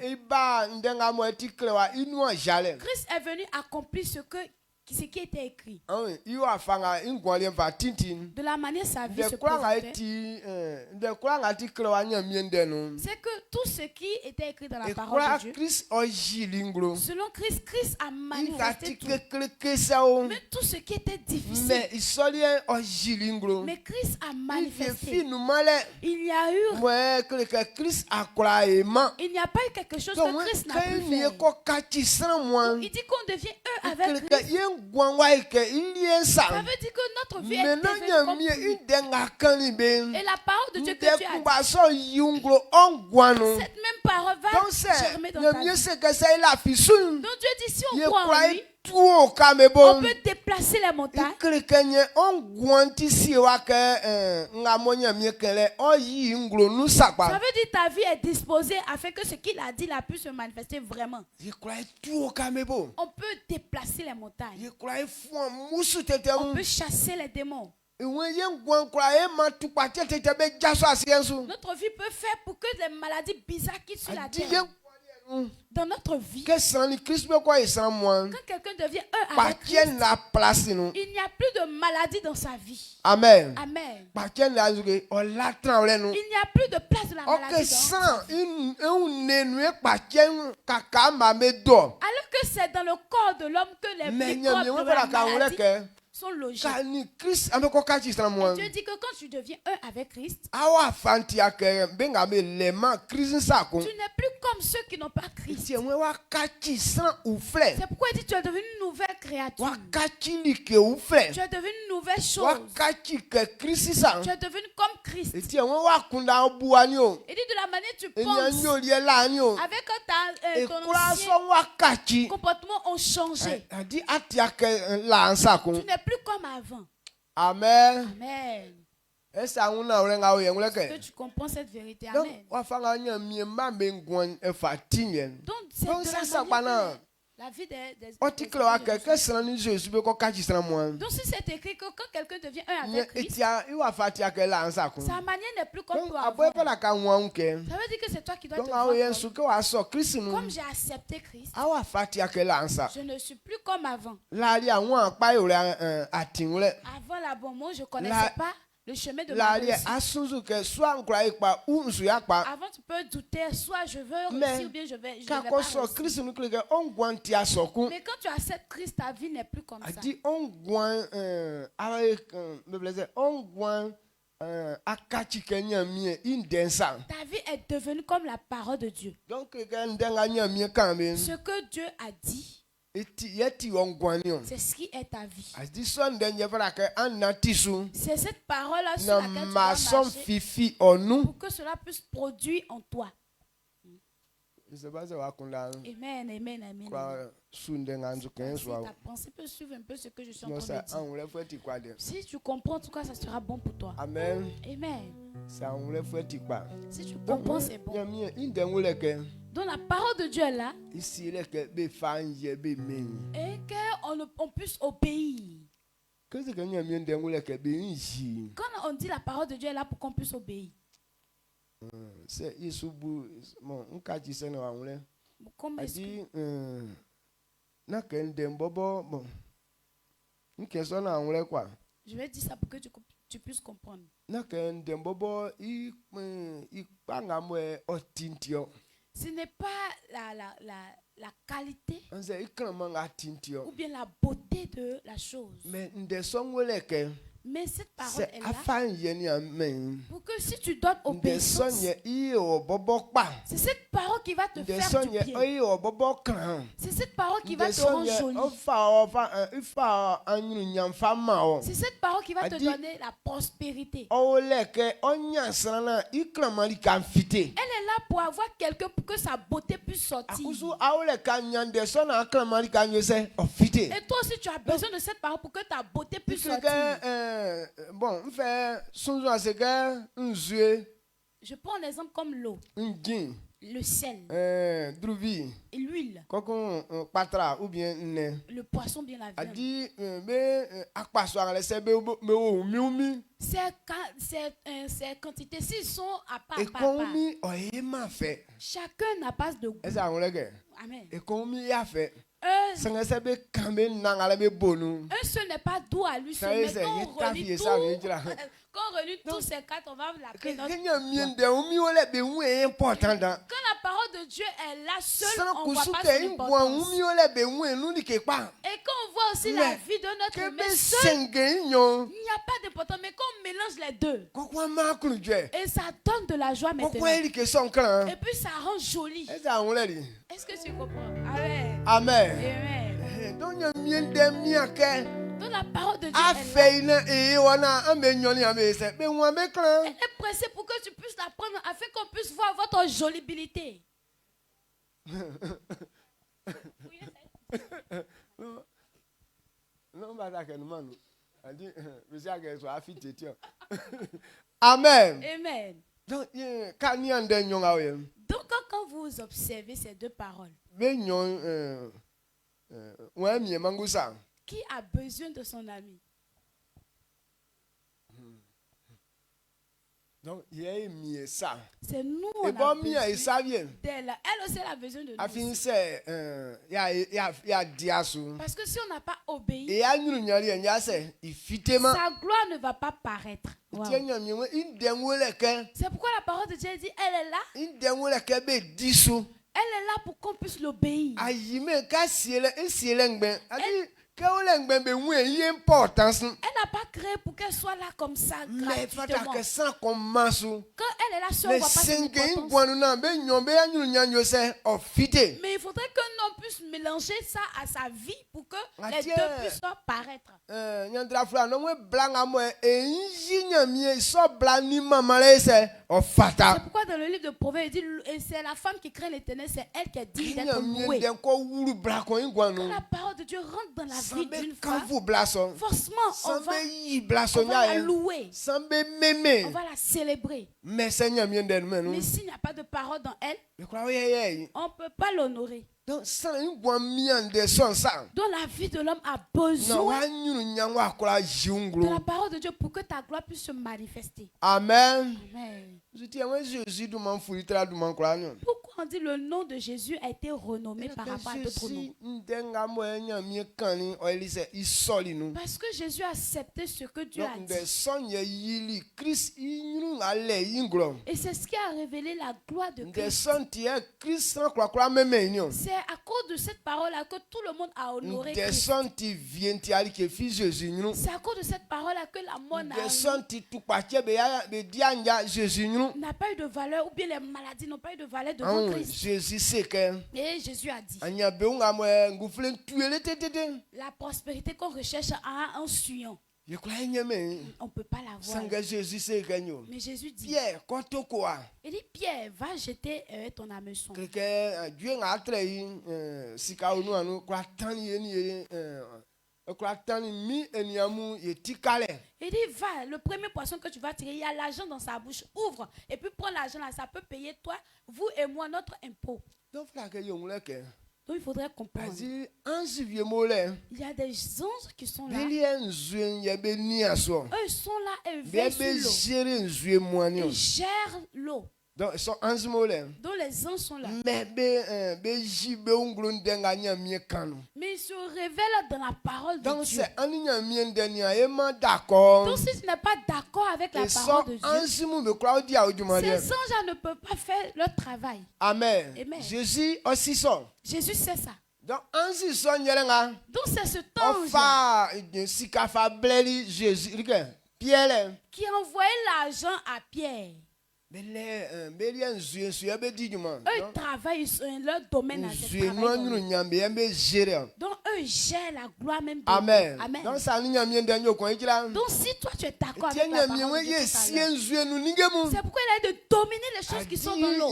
Christ est venu accomplir ce qui était écrit. De la manière sa vie se présentait, c'est que tout ce qui était écrit dans la parole de Dieu, selon Christ a manifesté tout. Mais tout ce qui était difficile, mais Christ a manifesté. Il n'y a pas eu quelque chose que Christ n'a pu faire. Il dit qu'on devient un avec Christ. Ça veut dire que notre vie est devenue comme lui. Et la parole de Dieu que tu as dit, cette même parole va germer dans ta vie. Donc Dieu dit, si on croit en lui, on peut déplacer les montagnes. Ça veut dire ta vie est disposée afin que ce qu'il a dit là puisse se manifester vraiment. On peut déplacer les montagnes. On peut chasser les démons. Notre vie peut faire pour que les maladies bizarres quittent sur la terre. Dans notre vie, quand quelqu'un devient un avec Christ, il n'y a plus de maladie dans sa vie. Amen. Amen. Il n'y a plus de place de la maladie alors que c'est dans le corps de l'homme que les microbes de la maladie sont logés. Et Dieu dit que quand tu deviens un avec Christ, tu n'es plus comme ceux qui n'ont pas Christ. C'est pourquoi il dit tu es devenu une nouvelle créature. Tu es devenu une nouvelle chose. Tu es devenu comme Christ. Il dit de la manière tu penses, avec ton ancien comportement ont changé. Tu n'es plus comme avant. Amen. Amen. Est-ce que tu comprends cette vérité? Amen. Donc c'est la vie des donc si c'est écrit que quand quelqu'un devient un avec Christ, sa manière n'est plus comme toi avant. Ça veut dire que c'est toi qui dois te voir comme j'ai accepté Christ. Je ne suis plus comme avant. Avant l'abonnement, je ne connaissais pas le chemin de la réussite. Avant, tu peux douter, soit je veux réussir ou bien je vais pas réussir. Mais quand tu acceptes Christ, ta vie n'est plus comme ça. Ta vie est devenue comme la parole de Dieu. Ce que Dieu a dit, c'est ce qui est ta vie. C'est cette parole-là sur laquelle tu dois marcher pour que cela puisse produire en toi. Amen, amen, amen. Si ta pensée peut suivre un peu ce que je suis en train de dire. Si tu comprends, en tout cas, ça sera bon pour toi. Amen. Amen. Si tu Donc, comprends, c'est bon. Donc la parole de Dieu est là. Et qu'on puisse obéir. Quand on dit la parole de Dieu est là pour qu'on puisse obéir. C'est bon, comment est-ce que... Je vais dire ça pour que tu puisses comprendre. Ce n'est pas la qualité ou bien la beauté de la chose. Mais cette parole est là pour que si tu donnes obéissance, c'est cette parole qui va te faire du bien. C'est cette parole qui va te rendre joli. C'est cette parole qui va te donner la prospérité. Elle est là pour avoir quelqu'un pour que sa beauté puisse sortir. Et toi aussi tu as besoin de cette parole pour que ta beauté puisse sortir. Bon, je prends un exemple comme l'eau, le sel, et l'huile, le poisson bien la viande. Ces quantités, s'ils sont à part, chacun n'a pas de goût. Amen. Un seul n'est pas doux à lui seul, mais quand on relit tous ces quatre, on va l'appeler notre poids. Quand la parole de Dieu est là seule, on ne voit pas son importance. Et quand on voit aussi la vie de notre mais seul, il n'y a pas d'importance. Mais quand on mélange les deux, et ça donne de la joie maintenant. Et puis ça rend joli. Est-ce que tu comprends? Amen. Amen. Amen. Donc la parole de Dieu elle est pressée pour que tu puisses la prendre afin qu'on puisse voir votre jolibilité. Amen. Amen. Donc quand vous observez ces deux paroles, qui a besoin de son ami? Donc, c'est nous, on a besoin d'elle. Elle aussi, elle a besoin de nous. Parce que si on n'a pas obéi, sa gloire ne va pas paraître. Wow. C'est pourquoi la parole de Dieu dit, elle est là. Elle est là pour qu'on puisse l'obéir. Elle n'a pas créé pour qu'elle soit là comme ça gratuitement. Quand elle est là seule, on ne voit pas son importance. Mais il faudrait qu'un homme puisse mélanger ça à sa vie pour que les deux puissent paraître. C'est pourquoi dans le livre de Proverbes, il dit, c'est la femme qui craint l'Éternel, c'est elle qui est digne d'être louée. Quand la parole de Dieu rentre dans la vie d'une femme, forcément, on va la louer. On va la célébrer. Mais s'il n'y a pas de parole dans elle, on ne peut pas l'honorer. Donc la vie de l'homme a besoin de la parole de Dieu pour que ta gloire puisse se manifester. Amen. Amen. Pourquoi on dit le nom de Jésus a été renommé par rapport à d'autres noms? Parce que Jésus a accepté ce que Dieu a dit. Et c'est ce qui a révélé la gloire de Christ. C'est à cause de cette parole-là que tout le monde a honoré Christ. C'est à cause de cette parole-là que la mort n'a pas eu de valeur, ou bien les maladies n'ont pas eu de valeur devant Christ. Jésus sait que et Jésus a dit, la prospérité qu'on recherche a un suivant. On ne peut pas la voir. Mais Jésus dit, Pierre, il dit, Pierre, va jeter ton hameçon. Il dit, va, le premier poisson que tu vas tirer, il y a l'argent dans sa bouche. Ouvre et puis prends l'argent là, ça peut payer toi, vous et moi, notre impôt. Donc il faudrait comprendre. Il y a des anges qui sont là. Eux sont là et veillent sur l'eau. Ils gèrent l'eau. Donc les anges sont là. Mais ils se révèlent dans la parole de Dieu. Donc si tu n'es pas d'accord avec la parole de Dieu, ces anges ne peuvent pas faire leur travail. Amen. Jésus aussi sort. Jésus sait ça. Donc c'est ce ange qui a envoyé l'argent à Pierre. Eux travaillent sur leur domaine à ce travail. Donc eux gèrent la gloire même de Dieu. Amen. Donc si toi tu es d'accord avec la parole de Dieu, c'est pourquoi il a dit de dominer les choses qui sont dans l'eau.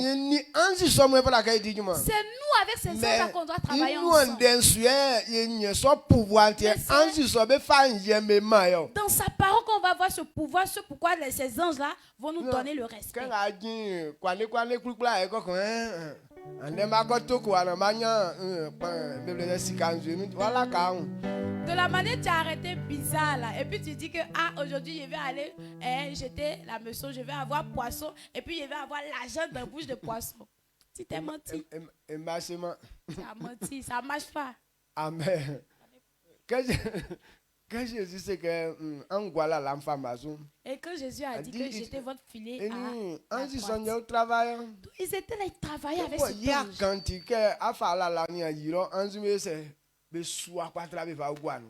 C'est nous avec ces anges qu'on doit travailler ensemble. Dans sa parole qu'on va voir ce pouvoir, ce pourquoi ces anges-là vont nous donner le respect. De la manière tu as arrêté bizarre là, et puis tu dis que aujourd'hui je vais aller jeter la hameçon, je vais avoir poisson, et puis je vais avoir l'argent dans la bouche de poisson. Tu t'es menti. Tu as menti, ça ne marche pas. Amen. Quand Jésus sait que et quand Jésus a dit que j'étais votre filet à ils étaient là, ils travaillaient avec ce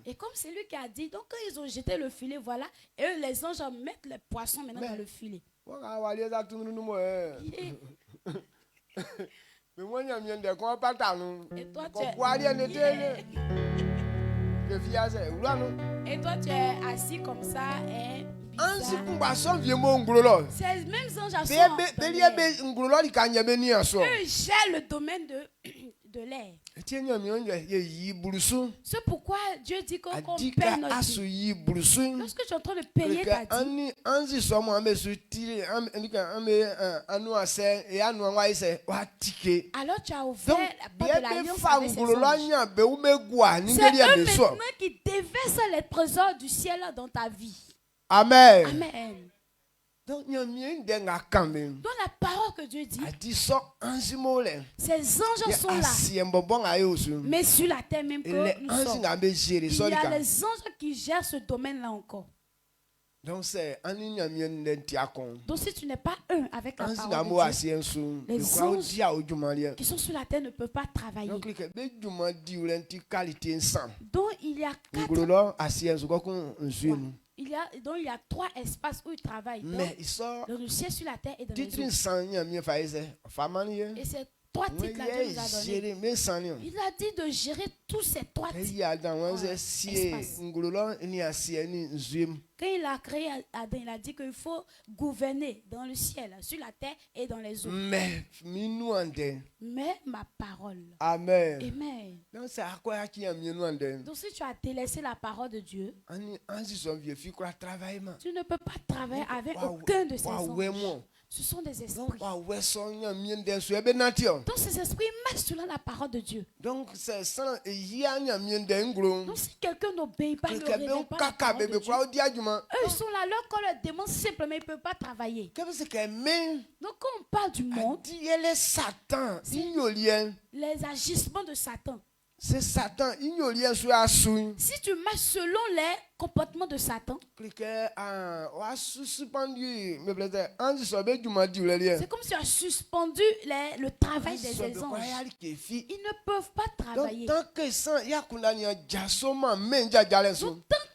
et comme c'est lui qui a dit, donc quand ils ont jeté le filet, voilà, et eux, les anges mettent les poissons maintenant dans le filet. Et toi tu es assis comme ça et ces mêmes anges eux gèrent le domaine de l'air. C'est pourquoi Dieu dit qu'on paie notre dîme. Lorsque tu es en train de payer ta dîme, alors tu as ouvert la porte de l'alliance avec ces anges. C'est eux maintenant qui déversent les trésors du ciel dans ta vie. Amen. Amen. Donc la parole que Dieu dit, ces anges sont là. Mais sur la terre même que nous sommes, il y a les anges qui gèrent ce domaine-là encore. Donc si tu n'es pas un avec la parole de Dieu, les anges qui sont sur la terre ne peuvent pas travailler. Donc il y a 3 espaces où ils travaillent. Dans le ciel, sur la terre et dans les eaux. Et ces 3 titres-là, Dieu nous a donné. Il a dit de gérer tous ces 3 espaces. Quand il a créé Adam, il a dit qu'il faut gouverner dans le ciel, sur la terre et dans les eaux. Mais ma parole. Amen. Amen. Donc si tu as délaissé la parole de Dieu, tu ne peux pas travailler avec aucun de ces anges. Ce sont des esprits. Donc ces esprits marchent selon la parole de Dieu. Donc si quelqu'un n'obéit pas, ne révèle pas la parole de Dieu, eux sont là, leur corps leur demande simplement, ils ne peuvent pas travailler. Donc quand on parle du monde, les agissements de Satan. C'est Satan. Si tu marches selon les comportements de Satan, c'est comme si tu as suspendu le travail des anges. Ils ne peuvent pas travailler. Donc tant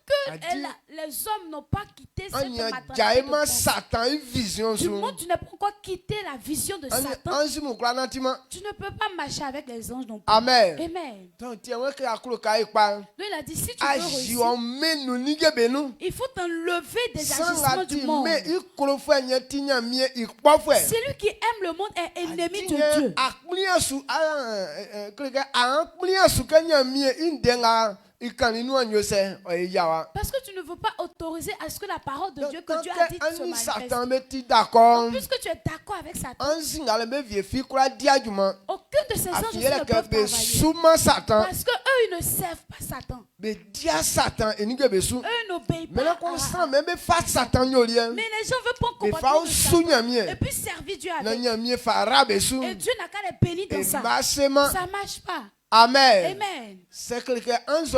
que les hommes n'ont pas quitté cette maternité. Du moment où tu n'as pas encore quitté la vision de Satan, tu ne peux pas marcher avec les anges non plus. Amen. Amen. Donc il a dit, si tu veux réussir, il faut t'enlever des agissements du monde. Celui qui aime le monde est ennemi de Dieu. Parce que tu ne veux pas autoriser à ce que la parole de Dieu que Dieu a dit se manifeste. Donc, puisque tu es d'accord avec Satan, aucun de ces anges aussi ne peuvent travailler. Parce qu'eux, ils ne servent pas Satan. Eux n'obéissent pas. Mais les gens veulent pas comprendre Satan. Et puis servir Dieu avec. Et Dieu n'a qu'à les bénir dans ça. Ça ne marche pas. Amen. Amen. Si ces anges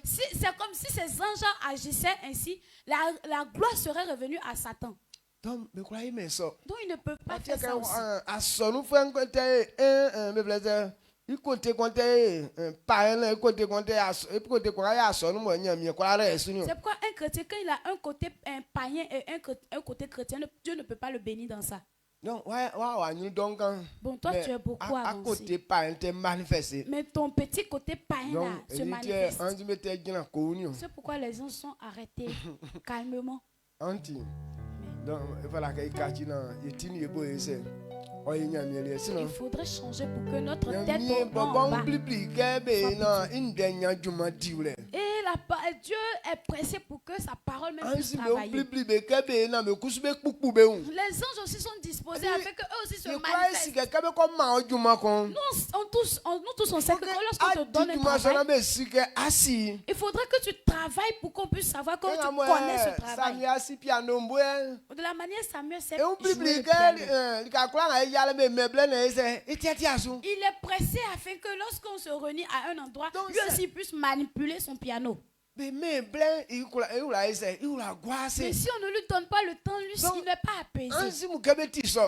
c'est comme si ces anges agissaient ainsi, la gloire serait revenue à Satan. Donc ils ne peuvent pas faire ça aussi. C'est pourquoi un chrétien, quand il a un côté païen et un côté chrétien, Dieu ne peut pas le bénir dans ça. Bon, toi tu es beaucoup avancé. Mais ton petit côté païen là se manifeste. C'est pourquoi les gens sont arrêtés calmement. Donc, il faudrait changer pour que notre tête en bas. Et Dieu est pressé pour que sa parole même puisse travailler. Les anges aussi sont disposés afin qu'eux aussi se manifestent. Nous tous on sait que lorsqu'on te donne un travail, il faudrait que tu travailles pour qu'on puisse savoir que tu connais ce travail. De la manière Samuel sait jouer le piano. Il est pressé afin que lorsqu'on se réunit à un endroit, lui aussi puisse manipuler son piano. Mais si on ne lui donne pas le temps, lui, il n'est pas apaisé.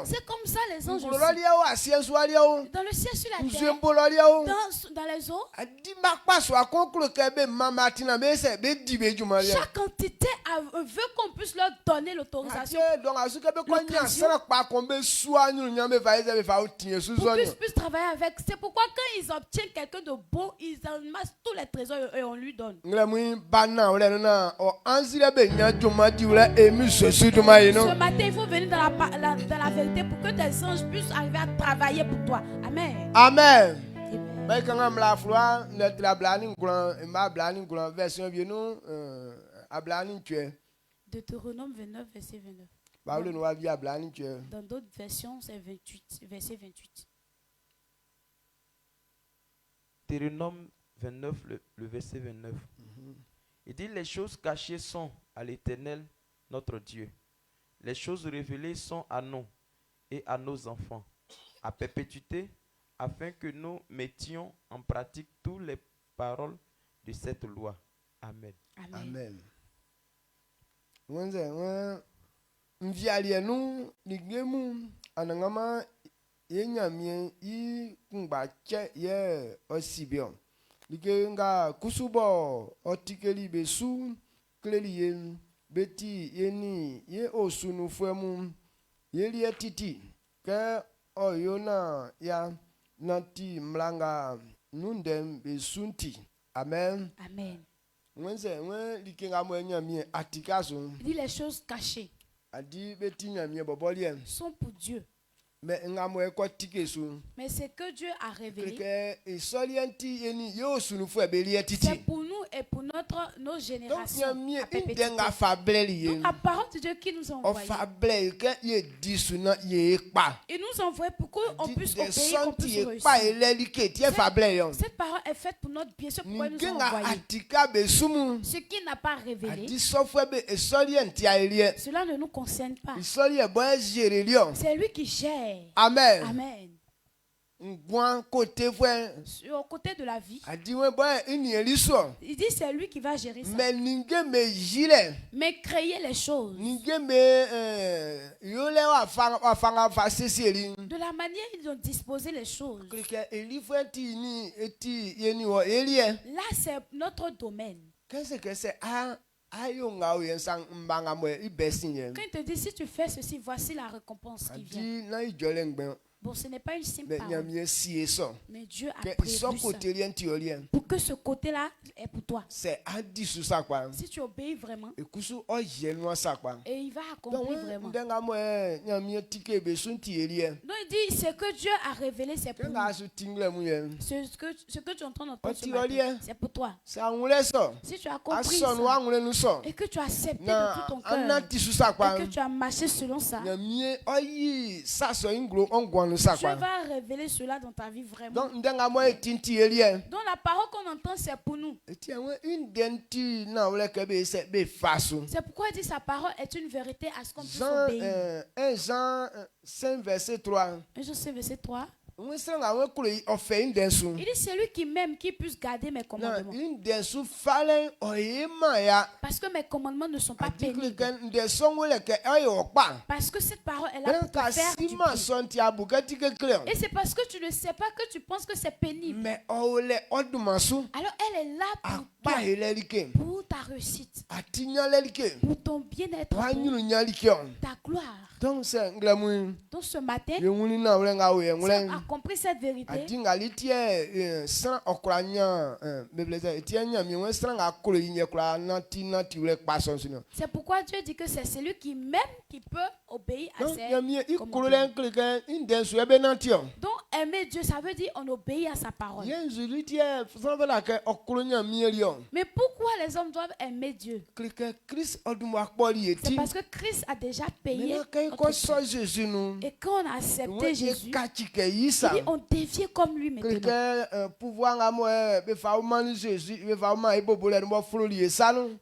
C'est comme ça les anges aussi. Dans le ciel, sur la terre, dans les eaux, chaque entité veut qu'on puisse leur donner l'autorisation. Pour qu'ils puissent travailler avec. C'est pourquoi quand ils obtiennent quelqu'un de beau, ils amassent tous les trésors et on lui donne. Ce matin, il faut venir dans la vérité pour que tes anges puissent arriver à travailler pour toi. Amen. Amen. Deutéronome 29, verset 29. Dans d'autres versions, c'est 28, verset 28. Deutéronome 29, le verset 29. Il dit, les choses cachées sont à l'Éternel, notre Dieu. Les choses révélées sont à nous et à nos enfants, à perpétuité, afin que nous mettions en pratique toutes les paroles de cette loi. Amen. Amen. Likenga kusubo otikeli besu kleli yen beti yeni ye osunu fuemu yeli etiti ke oyona ya nanti mlanga nundem besunti. Amen. Amen. Likenga mwenyamie atikaso. Dit les choses cachées adi beti nyamie bobolien sont pour Dieu. Mais c'est que Dieu a révélé. C'est pour nous et pour nos générations. Donc, la parole de Dieu qui nous a envoyé. Il nous a envoyé pour qu'on puisse obéir, qu'on puisse réussir. Cette parole est faite pour notre bien, c'est pourquoi il nous a envoyé. Ce qui n'a pas révélé, cela ne nous concerne pas. C'est lui qui gère. Amen. Amen. Au côté de la vie. Il dit c'est lui qui va gérer ça. Mais créer les choses. De la manière ils ont disposé les choses. Là c'est notre domaine. Qu'est-ce que c'est? Quand il te dit si tu fais ceci, voici la récompense qui vient. Bon, ce n'est pas une simple parole. Mais Dieu a prévu ça. Pour que ce côté-là est pour toi. Si tu obéis vraiment, et il va accomplir vraiment. Donc il dit, ce que Dieu a révélé, c'est pour nous. Ce que tu entends d'entendre ce matin, c'est pour toi. Si tu as compris ça, et que tu as accepté de tout ton cœur, et que tu as marché selon ça, Dieu va révéler cela dans ta vie vraiment. Donc la parole qu'on entend, c'est pour nous. C'est pourquoi il dit sa parole est une vérité à ce qu'on puisse obéir. 1 Jean 5, verset 3. 1 Jean 5, verset 3. Il dit celui qui m'aime, qui puisse garder mes commandements. Parce que mes commandements ne sont pas pénibles. Parce que cette parole est là pour te faire du bien. Et c'est parce que tu ne sais pas que tu penses que c'est pénible. Alors elle est là pour toi, pour ta réussite, pour ton bien-être, ta gloire. Donc ce matin, tu as compris cette vérité. C'est pourquoi Dieu dit que c'est celui qui m'aime qui peut obéir à ses commandements. Donc aimer Dieu, ça veut dire on obéit à sa parole. Mais pourquoi les hommes doivent aimer Dieu? C'est parce que Christ a déjà payé. Et quand on a accepté Jésus, on devient comme lui maintenant.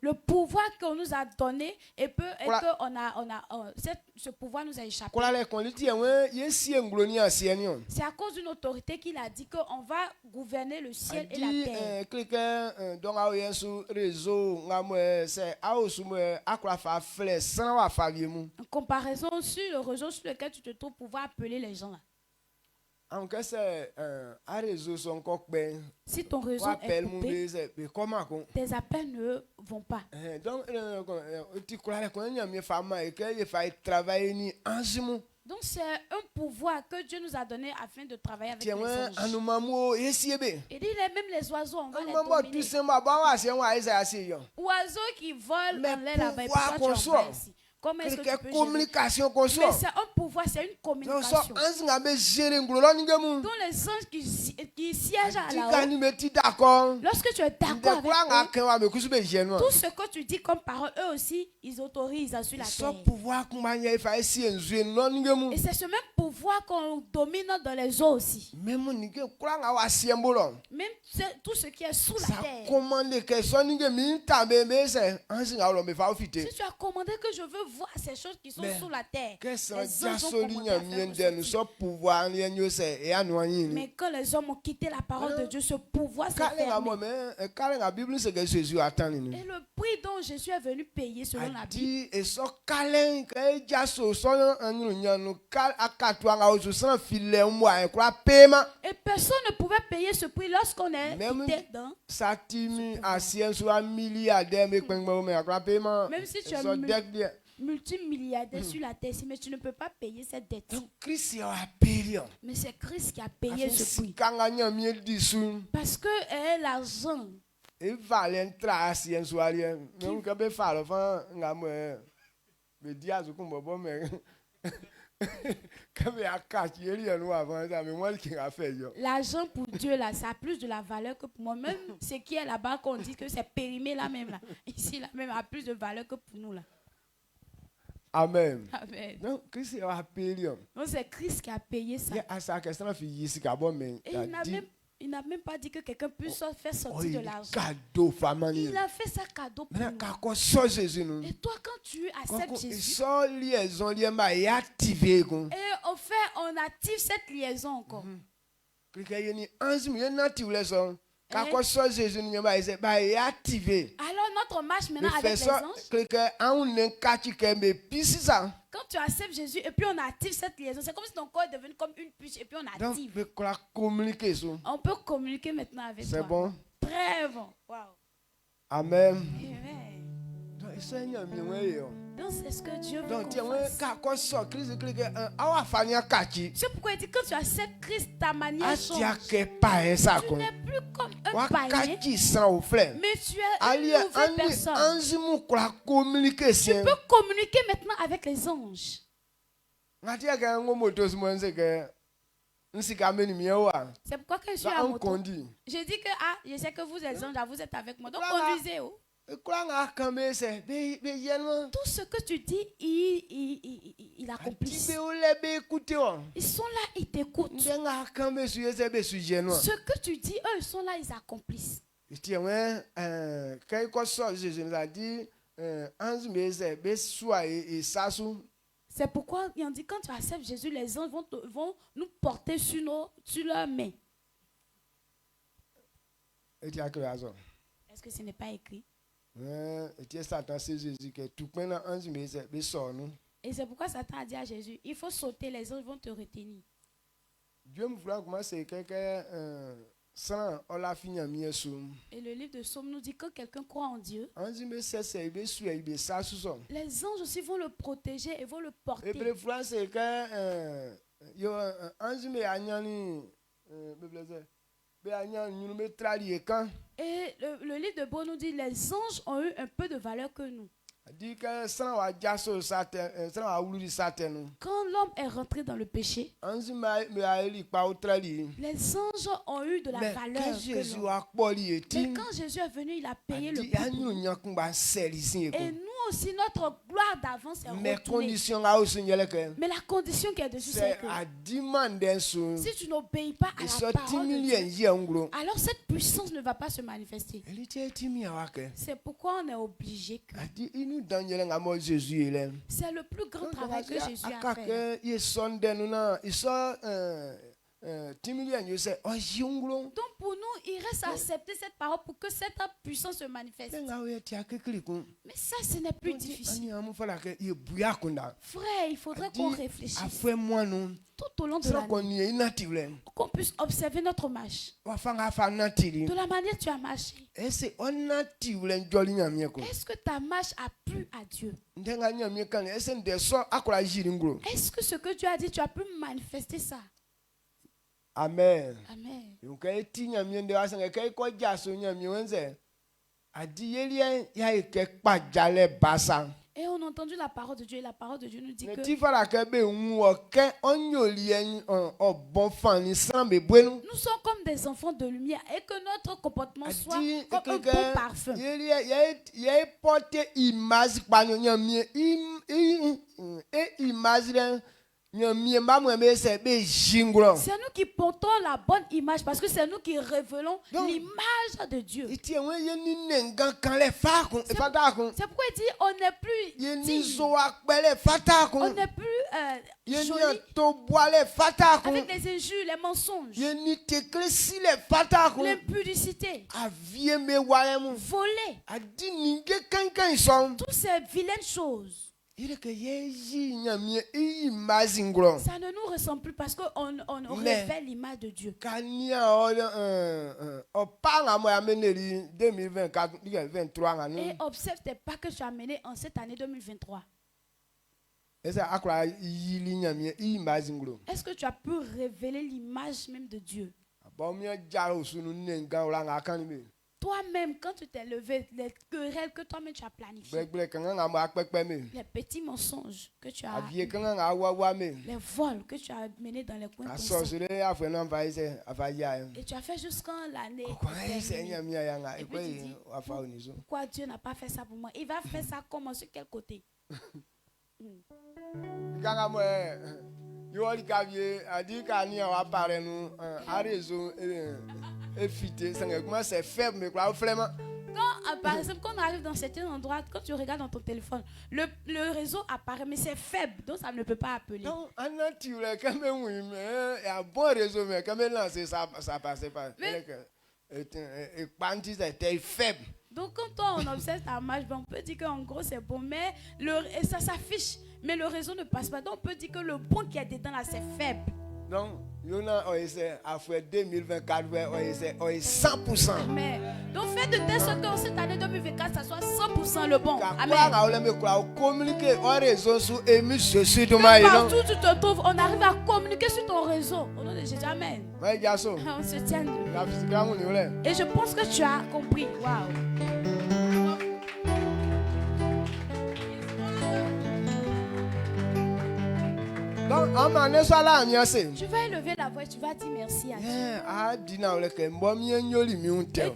Le pouvoir qu'on nous a donné et que ce pouvoir nous a échappé. C'est à cause d'une autorité qu'il a dit qu'on va gouverner le ciel et la terre. En comparaison sur le réseau sur lequel tu te trouves, pouvoir appeler les gens là. Si ton réseau est coupé, tes appels ne vont pas. Donc c'est un pouvoir que Dieu nous a donné afin de travailler avec les anges. Et dit même les oiseaux, on va les dominer. Oiseaux qui volent en l'air là-bas, et pourquoi tu en bas ici? Comment est-ce que tu peux gérer? Mais c'est un pouvoir, c'est une communication. Donc les anges qui siègent à la haut, lorsque tu es d'accord avec eux, tout ce que tu dis comme parole, eux aussi, ils autorisent sur la terre. Et c'est ce même pouvoir qu'on domine dans les eaux aussi. Même tout ce qui est sous la terre. Si tu as commandé que je veux voir ces choses qui sont sous la terre, les anges ont commandé à faire. Mais quand les hommes ont quitté la parole de Dieu, ce pouvoir s'est fermé. Et le prix dont Jésus est venu payer selon la Bible, et personne ne pouvait payer ce prix lorsqu'on est quitté dans. Même si tu es multimilliardaire sur la terre, mais tu ne peux pas payer cette dette. Mais c'est Christ qui a payé ce prix. Parce que l'argent l'argent pour Dieu là, ça a plus de la valeur que pour moi. Même ce qui est là-bas qu'on dit que c'est périmé là même là, ici là même a plus de valeur que pour nous là. Amen. Amen. Donc c'est Christ qui a payé ça. Et il n'a même pas dit que quelqu'un puisse faire sortir de l'argent. Il a fait ça cadeau pour nous. Et toi, quand tu acceptes Jésus, et on active cette liaison encore. Alors notre marche maintenant avec les anges. Quand tu acceptes Jésus et puis on active cette liaison, c'est comme si ton corps est devenu comme une puce et puis on active. On peut communiquer maintenant avec toi. C'est bon? Très bon. Wow. Amen. Amen. Donc c'est ce que Dieu veut qu'on fasse. C'est pourquoi il dit quand tu acceptes Christ, ta manière change. Tu n'es plus comme un païen, mais tu es une nouvelle personne. Tu peux communiquer maintenant avec les anges. C'est pourquoi quand je suis à moto, je dis que je sais que vous êtes anges, vous êtes avec moi, donc conduisez. Tout ce que tu dis, il accomplit. Ils sont là, ils t'écoutent. Ce que tu dis, eux, ils sont là, ils accomplissent. C'est pourquoi on dit quand tu acceptes Jésus, les anges vont nous porter sur leurs mains. Est-ce que ce n'est pas écrit? Et c'est pourquoi Satan a dit à Jésus, il faut sauter, les anges vont te retenir. Et le livre de Psaume nous dit que quelqu'un croit en Dieu, les anges aussi vont le protéger et vont le porter. Et le livre de Bo nous dit les anges ont eu un peu de valeur que nous. Quand l'homme est rentré dans le péché, les anges ont eu de la valeur que l'homme. Et quand Jésus est venu, il a payé le prix. Et nous aussi, notre gloire d'avance est retournée. Mais la condition qui est dessus, c'est que si tu n'obéis pas à la parole de Dieu, alors cette puissance ne va pas se manifester. C'est pourquoi on est obligé que... C'est le plus grand travail que Jésus a fait. Donc pour nous, il reste à accepter cette parole pour que cette puissance se manifeste. Mais ça, ce n'est plus difficile. Frère, il faudrait qu'on réfléchisse tout au long de l'année, qu'on puisse observer notre marche. De la manière dont tu as marché. Est-ce que ta marche a plu à Dieu? Est-ce que ce que Dieu a dit, tu as pu manifester ça? Amen. Amen. Et on a entendu la parole de Dieu et la parole de Dieu nous dit que nous sommes comme des enfants de lumière et que notre comportement soit comme un bon parfum. C'est nous qui portons la bonne image parce que c'est nous qui révélons l'image de Dieu. C'est pourquoi il dit on n'est plus digne. On n'est plus joli avec les injures, les mensonges, l'impudicité, voler, toutes ces vilaines choses. Ça ne nous ressemble plus parce qu'on révèle l'image de Dieu. Et observe tes pas que tu as menés en cette année 2023. Est-ce que tu as pu révéler l'image même de Dieu? Toi-même, quand tu t'es levé, les querelles que toi-même tu as planifiées, les petits mensonges que tu as, les vols que tu as menés dans les coins conscients, et tu as fait jusqu'à l'année. Et puis tu dis, pourquoi Dieu n'a pas fait ça pour moi? Il va faire ça comment? Sur quel côté? Quand, par exemple, quand on arrive dans certains endroits, quand tu regardes dans ton téléphone, le réseau apparaît, mais c'est faible, donc ça ne peut pas appeler. Non, il y a un bon réseau, mais quand même, ça passe pas. C'était faible. Donc, quand on observe ta marche, on peut dire qu'en gros, c'est bon, mais ça s'affiche, mais le réseau ne passe pas. Donc, on peut dire que le point qui est dedans là, c'est faible. Donc, on essaie à faire 2024, on essaie 100%. Mais, donc, faites de telle sorte que cette année 2024, ça soit 100% le bon. Amen. Partout où tu te trouves, on arrive à communiquer sur ton réseau. Au nom de Jésus, amen. On se tient de. Et je pense que tu as compris. Waouh. Donc, tu vas élever la voix et tu vas dire merci à Dieu. Et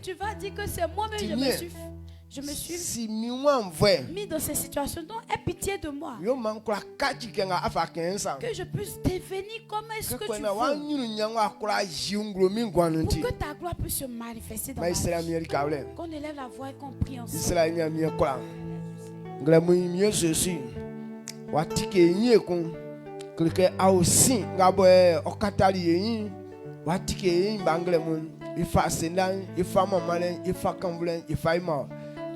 tu vas dire que c'est moi-même, je me suis mis dans ces situations. Donc, aie pitié de moi. Que je puisse devenir comme est-ce que tu veux. Pour que ta gloire puisse se manifester dans ma vie. Qu'on élève la voix et qu'on prie ensemble. Quelqu'un a aussi okatali watike banglem ifa senan ifa mamalen ifa kambulen ifa ima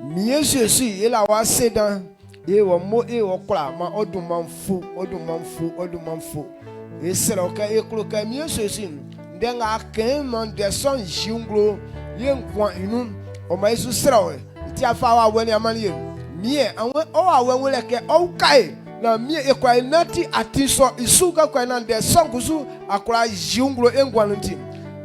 miye Jésus ila wa sedan e wo mo e wo kla ma odumanfu e sero ka e kloka miye Jésus ndenga ken man de son junglo yen kwa inu o ma Yesu sero ti afa wa wani amani miye anwe o awen leke o kai na mie ekwa nati atiso isuka kwa na de songusu akora jiunglo engwanunti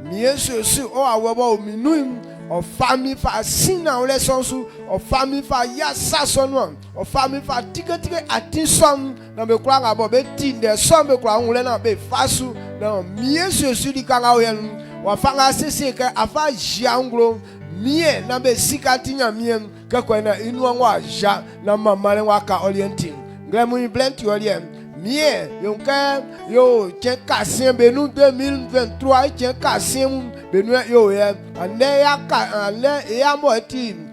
mie Jésus o awebo ominum o fami fa sina ole sonsu o fami fa yasa sonwa o fami fa tiketike atisom na me kwa ngabo be ti de som be kwa nwule na be fasu na mie Jésus di kanga oyen wa fanga sese ke afa jiunglo mie na be sikatinya mie ke kwa na inu wa ja na mamale wa ka orienting Grammy Blent Yolien, Mie, Yonka, Yo, Tchekasien, Benou 2023, Tchekasien, Benou Yo, and they are more team.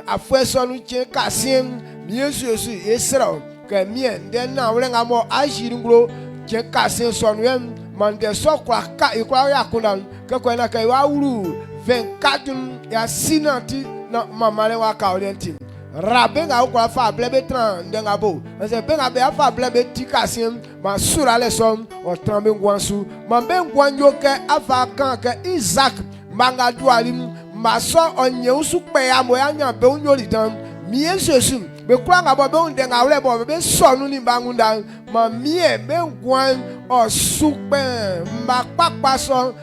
A first one, Tchekasien, Mie, Esra, Camien, then now when I'm more Ashinglo, Tchekasien, Sonwem, Mande Sokwa, Ikayakunan, Kakwana Kayauru, Venkatun, Yasinati, not Mamma Kaurientin. Rabenga ukwa fa blebetran ndengabo nse benga be afa blebe tikasim ma sura lesom o trambe ngwansu ma bengwanyo ke afa kan ke Isaac manga dualim ma so onye usu pe amo anya be unyoli dan mie Jésus be kwa ngabo be ndenga wle bo be sonu ni bangunda ma mie bengwan o supe ma papa so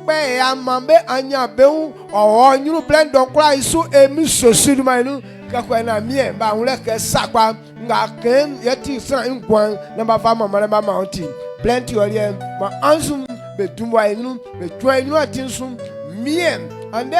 pe amambe anya be o onyuru blendon kwa isu emi Jésus mainu kakwena mie ba hunleke sakwa nga ken yeti san ngwan na ba fa mama na ba mountain plenty olien ma ansum be tumwa enu be twa enu atinsum mie ande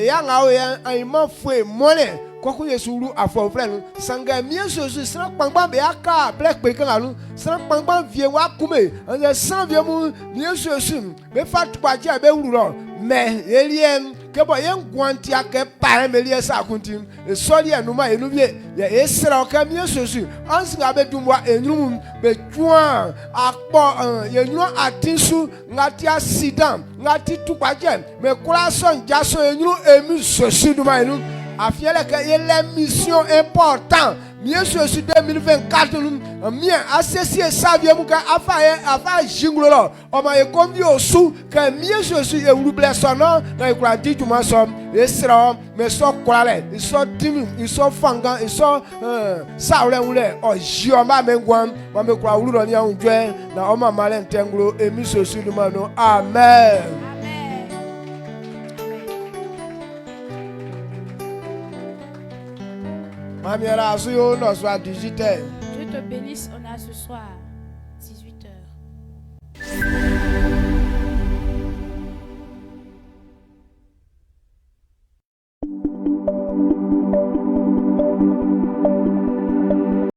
ya nga o ya ayima fue mole koku Yesu afo frenu sanga mie Jésus san pangba be aka black pe kan anu san pangba vie wa kume ande san vie mu mie Jésus be fat kwa je be wuro me elien kebo yen kwanti ake pa melie sa kuntim e sori enuma enubie ye esra ka mie Jésus ansinga be dumwa enum be twa akpo ye nyu atinsu ngati accident ngati tukwaje me kura son jaso enyu emi Jésus duma enu afiele que il est mission important mie Jésus 2024 mie associé savie mu ka afa jinglo o ma e konvi osu que mie Jésus e wulu blessono na ikura di juma so esra me so kwale iso timi iso fanga iso saure wule o jio ma mengwan ma me kwa wulu ni anjwe na o ma male ntenglo emi Jésus duma no amen. Je te bénisse, on a ce soir 18.